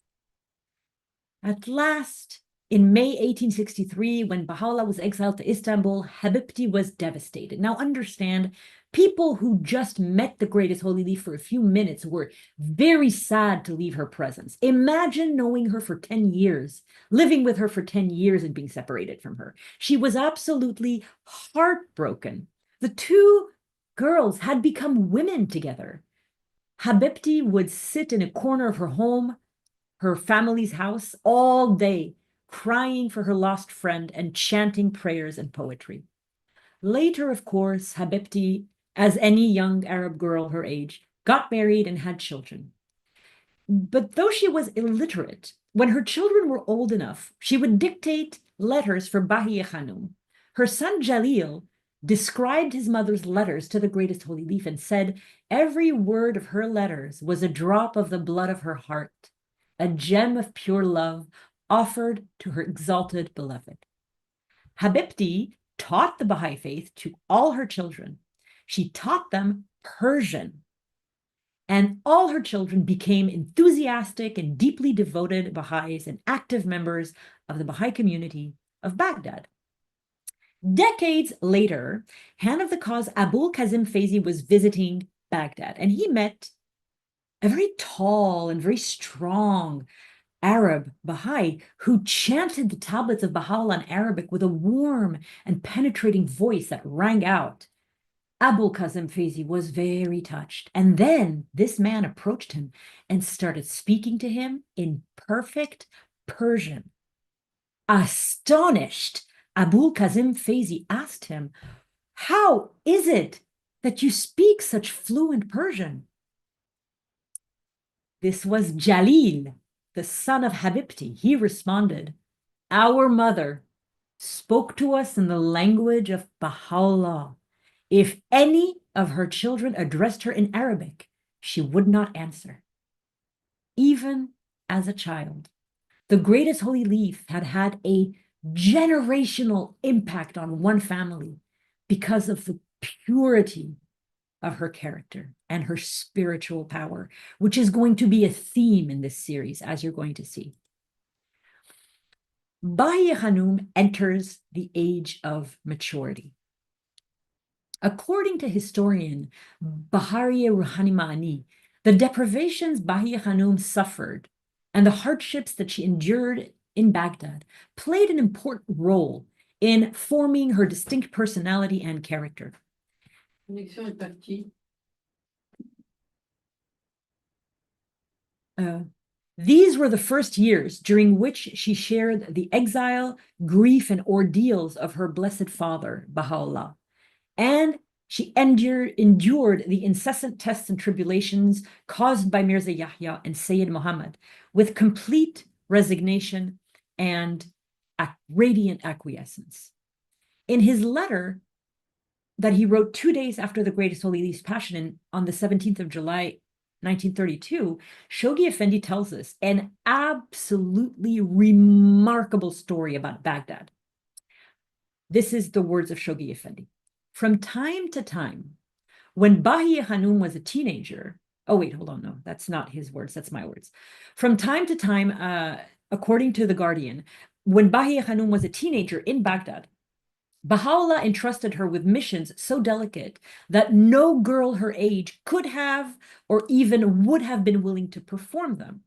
Speaker 3: At last, in May 1863, when Baha'u'lláh was exiled to Istanbul, Habibti was devastated. Now understand, people who just met the greatest holy leaf for a few minutes were very sad to leave her presence. Imagine knowing her for 10 years, living with her for 10 years and being separated from her. She was absolutely heartbroken. The two girls had become women together. Habibti would sit in a corner of her home, her family's house, all day, crying for her lost friend and chanting prayers and poetry. Later, of course, Habibti, as any young Arab girl her age, got married and had children. But though she was illiterate, when her children were old enough, she would dictate letters for Bahíyyih Khánum. Her son Jalil described his mother's letters to the greatest holy leaf and said every word of her letters was a drop of the blood of her heart, a gem of pure love offered to her exalted beloved. Habibti taught the Baha'i faith to all her children. She taught them Persian, and all her children became enthusiastic and deeply devoted Baha'is and active members of the Baha'i community of Baghdad. Decades later, Hand of the Cause Abul-Kazim Feyzi was visiting Baghdad, and he met a very tall and very strong Arab Baha'i who chanted the tablets of Baha'u'lláh in Arabic with a warm and penetrating voice that rang out. Abul-Kazim Feyzi was very touched. And then this man approached him and started speaking to him in perfect Persian. Astonished, Abul-Kazim Feyzi asked him, "How is it that you speak such fluent Persian?" This was Jalil, the son of Habibti. He responded, "Our mother spoke to us in the language of Baha'u'lláh. If any of her children addressed her in Arabic, she would not answer." Even as a child, the greatest holy leaf had had a generational impact on one family because of the purity of her character and her spiritual power, which is going to be a theme in this series, as you're going to see. Bahíyyih Khánum enters the age of maturity. According to historian Bahariya Ruhani Ma'ani, the deprivations Bahíyyih Khánum suffered and the hardships that she endured in Baghdad played an important role in forming her distinct personality and character. These were the first years during which she shared the exile, grief, and ordeals of her blessed father, Baha'u'lláh. And she endured the incessant tests and tribulations caused by Mirza Yahya and Sayyid Muhammad with complete resignation and radiant acquiescence. In his letter that he wrote 2 days after the Greatest Holy Leaf's Passion on the 17th of July, 1932, Shoghi Effendi tells us an absolutely remarkable story about Baghdad. This is the words of Shoghi Effendi. From time to time, when Bahíyyih Khánum was a teenager, oh wait, hold on, no, that's not his words, that's my words. From time to time, according to The Guardian, when Bahíyyih Khánum was a teenager in Baghdad, Baha'u'lláh entrusted her with missions so delicate that no girl her age could have or even would have been willing to perform them.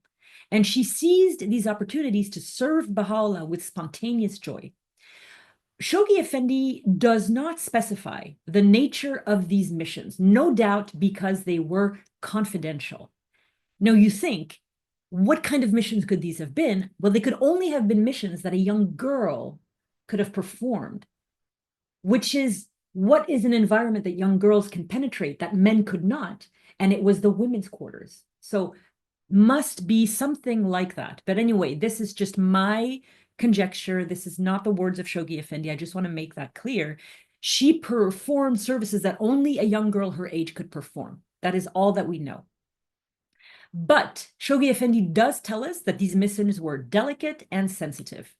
Speaker 3: And she seized these opportunities to serve Baha'u'lláh with spontaneous joy. Shoghi Effendi does not specify the nature of these missions, no doubt because they were confidential. Now you think, what kind of missions could these have been? Well, they could only have been missions that a young girl could have performed, which is what is an environment that young girls can penetrate that men could not. And it was the women's quarters. So must be something like that. But anyway, this is just my conjecture. This is not the words of Shoghi Effendi. I just want to make that clear. She performed services that only a young girl her age could perform. That is all that we know. But Shoghi Effendi does tell us that these missions were delicate and sensitive.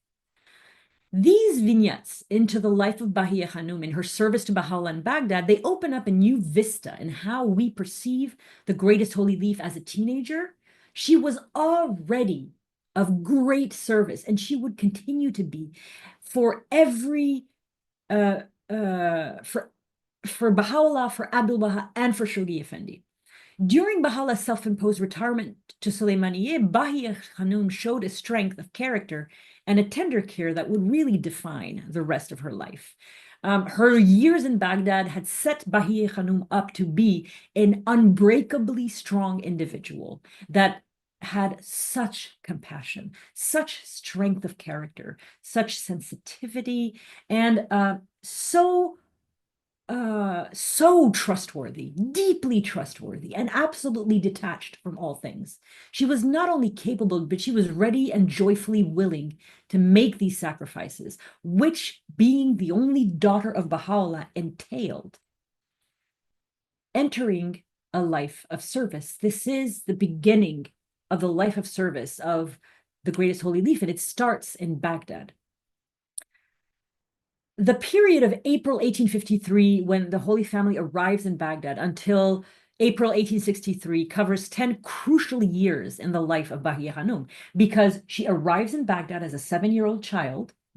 Speaker 3: These vignettes into the life of Bahíyyih Khánum in her service to Baha'u'lláh in Baghdad, they open up a new vista in how we perceive the greatest holy leaf as a teenager. She was already of great service, and she would continue to be for every for Baha'u'lláh, for Abdu'l-Bahá, and for Shoghi Effendi. During Baha'u'llah's self-imposed retirement to Sulaymaniyeh, Bahíyyih Khánum showed a strength of character and a tender care that would really define the rest of her life. Her years in Baghdad had set Bahíyyih Khánum up to be an unbreakably strong individual that had such compassion, such strength of character, such sensitivity, and so trustworthy, deeply trustworthy, and absolutely detached from all things. She was not only capable, but she was ready and joyfully willing to make these sacrifices, which, being the only daughter of Baha'u'lláh, entailed entering a life of service. This is the beginning of the life of service of the greatest holy leaf, and it starts in Baghdad. The period of April 1853, when the Holy Family arrives in Baghdad, until April 1863, covers 10 crucial years in the life of Bahíyyih Khánum, because she arrives in Baghdad as a 7-year-old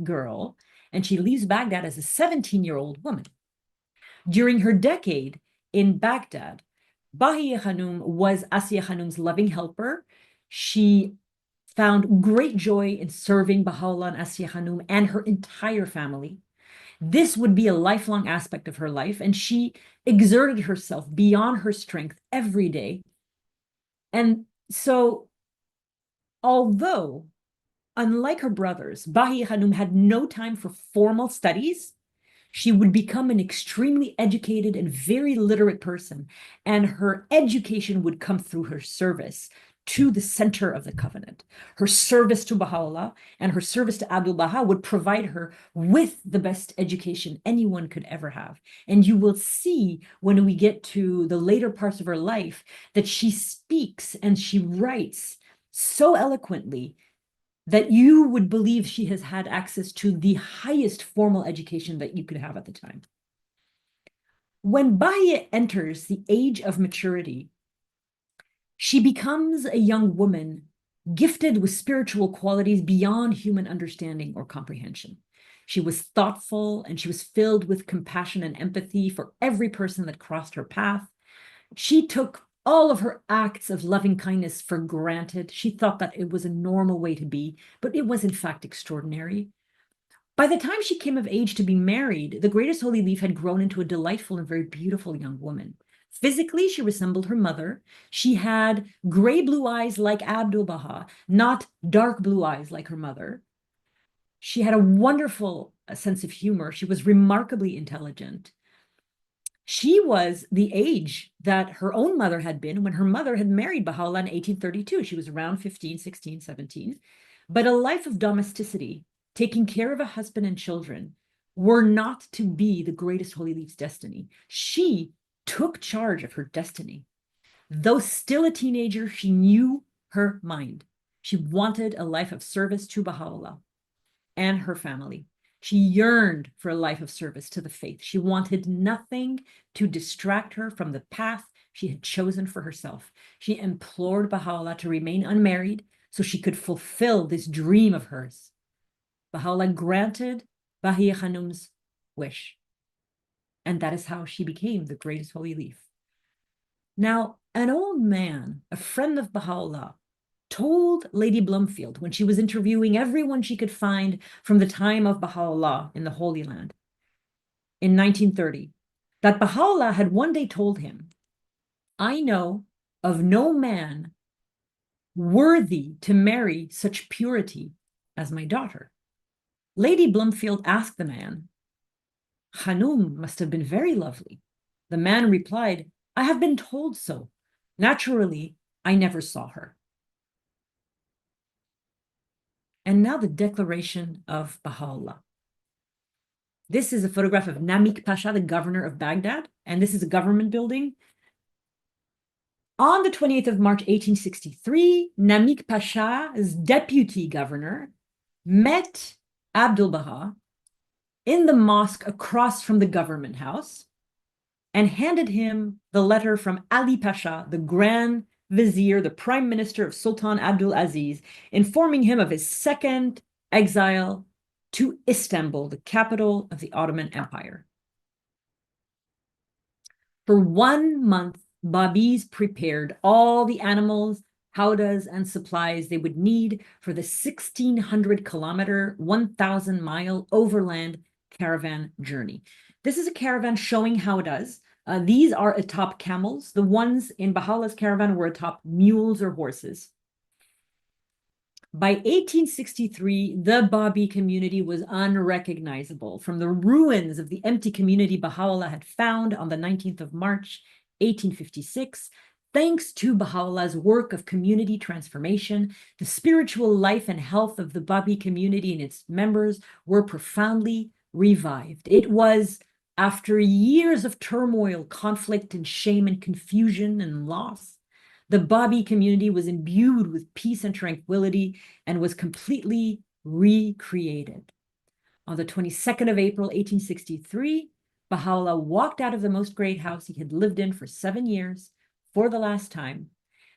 Speaker 3: girl, and she leaves Baghdad as a 17-year-old woman. During her decade in Baghdad, Bahíyyih Khánum was Asiya Khanum's loving helper. She found great joy in serving Baha'u'lláh and Asiya Khanum and her entire family. This would be a lifelong aspect of her life, and she exerted herself beyond her strength every day. And so, although, unlike her brothers, Bahíyyih Khánum had no time for formal studies, she would become an extremely educated and very literate person, and her education would come through her service to the center of the covenant. Her service to Baha'u'lláh and her service to Abdu'l-Bahá would provide her with the best education anyone could ever have. And you will see when we get to the later parts of her life that she speaks and she writes so eloquently that you would believe she has had access to the highest formal education that you could have at the time. When Bahíyyih enters the age of maturity, she becomes a young woman gifted with spiritual qualities beyond human understanding or comprehension. She was thoughtful, and she was filled with compassion and empathy for every person that crossed her path. She took all of her acts of loving kindness for granted. She thought that it was a normal way to be, but it was in fact extraordinary. By the time she came of age to be married, the greatest holy leaf had grown into a delightful and very beautiful young woman. Physically, she resembled her mother. She had gray blue eyes like Abdu'l-Bahá, not dark blue eyes like her mother. She had a wonderful sense of humor. She was remarkably intelligent. She was the age that her own mother had been when her mother had married Baha'u'lláh in 1832. She was around 15, 16, 17. But a life of domesticity, taking care of a husband and children, were not to be the greatest holy leaf's destiny. She took charge of her destiny. Though still a teenager, she knew her mind. She wanted a life of service to Baha'u'lláh and her family. She yearned for a life of service to the faith. She wanted nothing to distract her from the path she had chosen for herself. She implored Baha'u'lláh to remain unmarried so she could fulfill this dream of hers. Baha'u'lláh granted Bahíyyih Khánum's wish. And that is how she became the greatest holy leaf. Now, an old man, a friend of Baha'u'lláh, told Lady Bloomfield, when she was interviewing everyone she could find from the time of Baha'u'lláh in the Holy Land in 1930, that Baha'u'lláh had one day told him, "I know of no man worthy to marry such purity as my daughter." Lady Bloomfield asked the man, "Khánum must have been very lovely." The man replied, "I have been told so. Naturally, I never saw her." And now the declaration of Baha'u'lláh. This is a photograph of Namik Pasha, the governor of Baghdad, and this is a government building. On the 28th of March, 1863, Namik Pasha's deputy governor met Abdu'l-Bahá in the mosque across from the government house and handed him the letter from Ali Pasha, the Grand Vizier, the Prime Minister of Sultan Abdul Aziz, informing him of his second exile to Istanbul, the capital of the Ottoman Empire. For 1 month, Babis prepared all the animals, howdahs, and supplies they would need for the 1,600-kilometer, 1,000-mile overland caravan journey. This is a caravan showing howdahs. These are atop camels. The ones in Baha'u'llah's caravan were atop mules or horses. By 1863, the Babi community was unrecognizable from the ruins of the empty community Baha'u'llah had found on the 19th of March, 1856. Thanks to Baha'u'llah's work of community transformation, the spiritual life and health of the Babi community and its members were profoundly revived. It was after years of turmoil, conflict, and shame and confusion and loss. The Babi community was imbued with peace and tranquility and was completely recreated. On the 22nd of April, 1863, Baha'u'llah walked out of the most great house he had lived in for 7 years for the last time.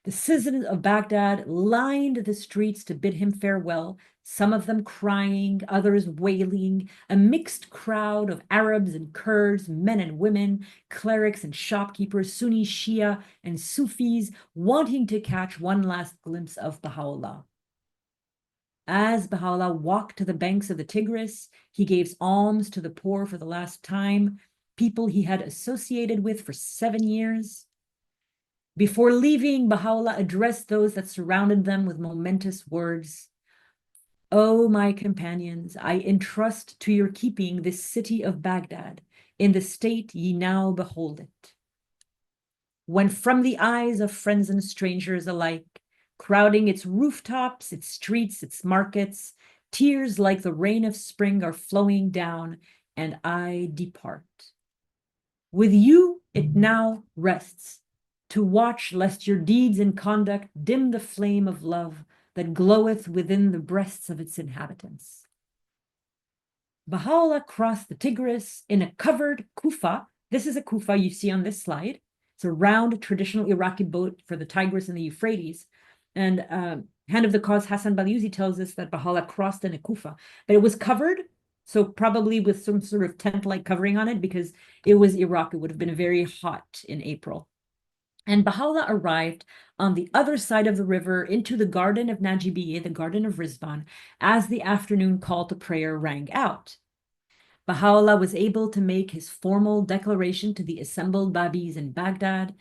Speaker 3: The citizens of Baghdad lined the streets to bid him farewell, some of them crying, others wailing, a mixed crowd of Arabs and Kurds, men and women, clerics and shopkeepers, Sunni, Shia, and Sufis, wanting to catch one last glimpse of Baha'u'llah. As Baha'u'llah walked to the banks of the Tigris, he gave alms to the poor for the last time, people he had associated with for 7 years. Before leaving, Baha'u'llah addressed those that surrounded them with momentous words. O my companions, I entrust to your keeping this city of Baghdad in the state ye now behold it. When from the eyes of friends and strangers alike, crowding its rooftops, its streets, its markets, tears like the rain of spring are flowing down, and I depart. With you it now rests, to watch lest your deeds and conduct dim the flame of love that gloweth within the breasts of its inhabitants. Baha'u'llah crossed the Tigris in a covered kufa. This is a kufa you see on this slide. It's a round traditional Iraqi boat for the Tigris and the Euphrates. And Hand of the Cause Hassan Balyuzi tells us that Baha'u'llah crossed in a kufa, but it was covered, so probably with some sort of tent-like covering on it because it was Iraq. It would have been very hot in April. And Baha'u'llah arrived on the other side of the river into the garden of Najibiyeh, the garden of Rizwan, as the afternoon call to prayer rang out. Baha'u'llah was able to make his formal declaration to the assembled Babis in Baghdad.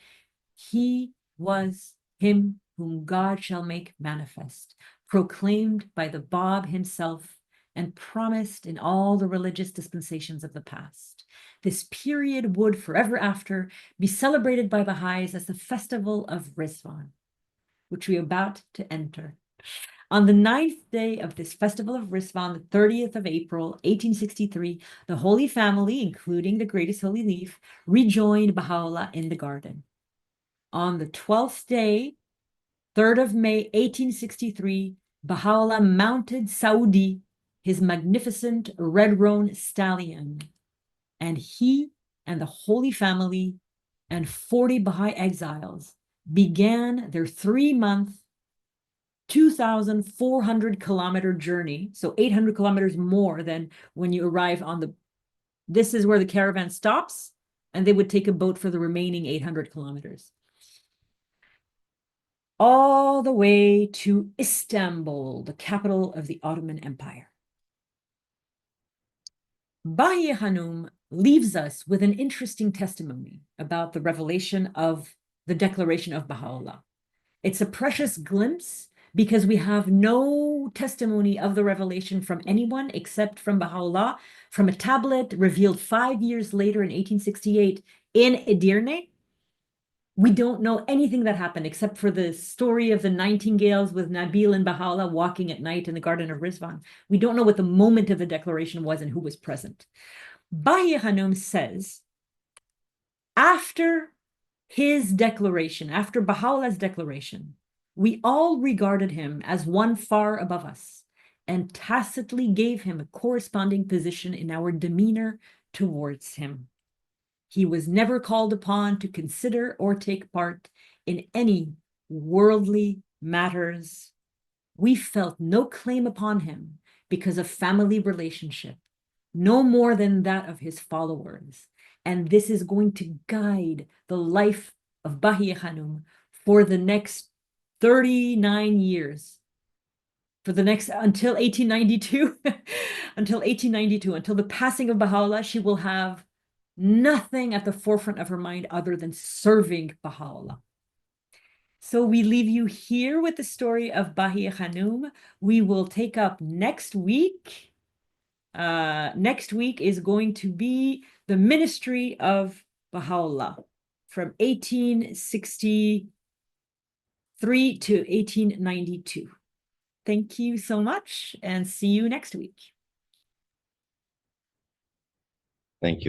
Speaker 3: He was him whom God shall make manifest, proclaimed by the Bab himself and promised in all the religious dispensations of the past. This period would forever after be celebrated by Baha'is as the festival of Rizwan, which we are about to enter. On the 9th day of this festival of Rizwan, the 30th of April, 1863, the Holy Family, including the greatest holy leaf, rejoined Baha'u'llah in the garden. On the 12th day, 3rd of May, 1863, Baha'u'llah mounted Saudi, his magnificent red-roan stallion, and he and the Holy Family and 40 Baha'i exiles began their 3-month, 2,400-kilometer journey, so 800 kilometers more than when you arrive on the, this is where the caravan stops, and they would take a boat for the remaining 800 kilometers. All the way to Istanbul, the capital of the Ottoman Empire. Bahíyyih Khánum leaves us with an interesting testimony about the revelation of the Declaration of Baha'u'llah. It's a precious glimpse because we have no testimony of the revelation from anyone except from Baha'u'llah, from a tablet revealed 5 years later in 1868 in Edirne. We don't know anything that happened except for the story of the nightingales with Nabil and Baha'u'llah walking at night in the Garden of Rizwan. We don't know what the moment of the declaration was and who was present. Bahíyyih Khánum says, after his declaration, after Baha'u'llah's declaration, we all regarded him as one far above us, and tacitly gave him a corresponding position in our demeanor towards him. He was never called upon to consider or take part in any worldly matters. We felt no claim upon him because of family relationship, no more than that of his followers. And this is going to guide the life of Bahíyyih Khánum for the next 39 years, for the next, until 1892, until the passing of Baha'u'lláh. She will have nothing at the forefront of her mind other than serving Baha'u'lláh. So we leave you here with the story of Bahíyyih Khánum. We will take up next week. Next week is going to be the ministry of Baha'u'lláh from 1863 to 1892. Thank you so much, and see you next week.
Speaker 2: Thank you.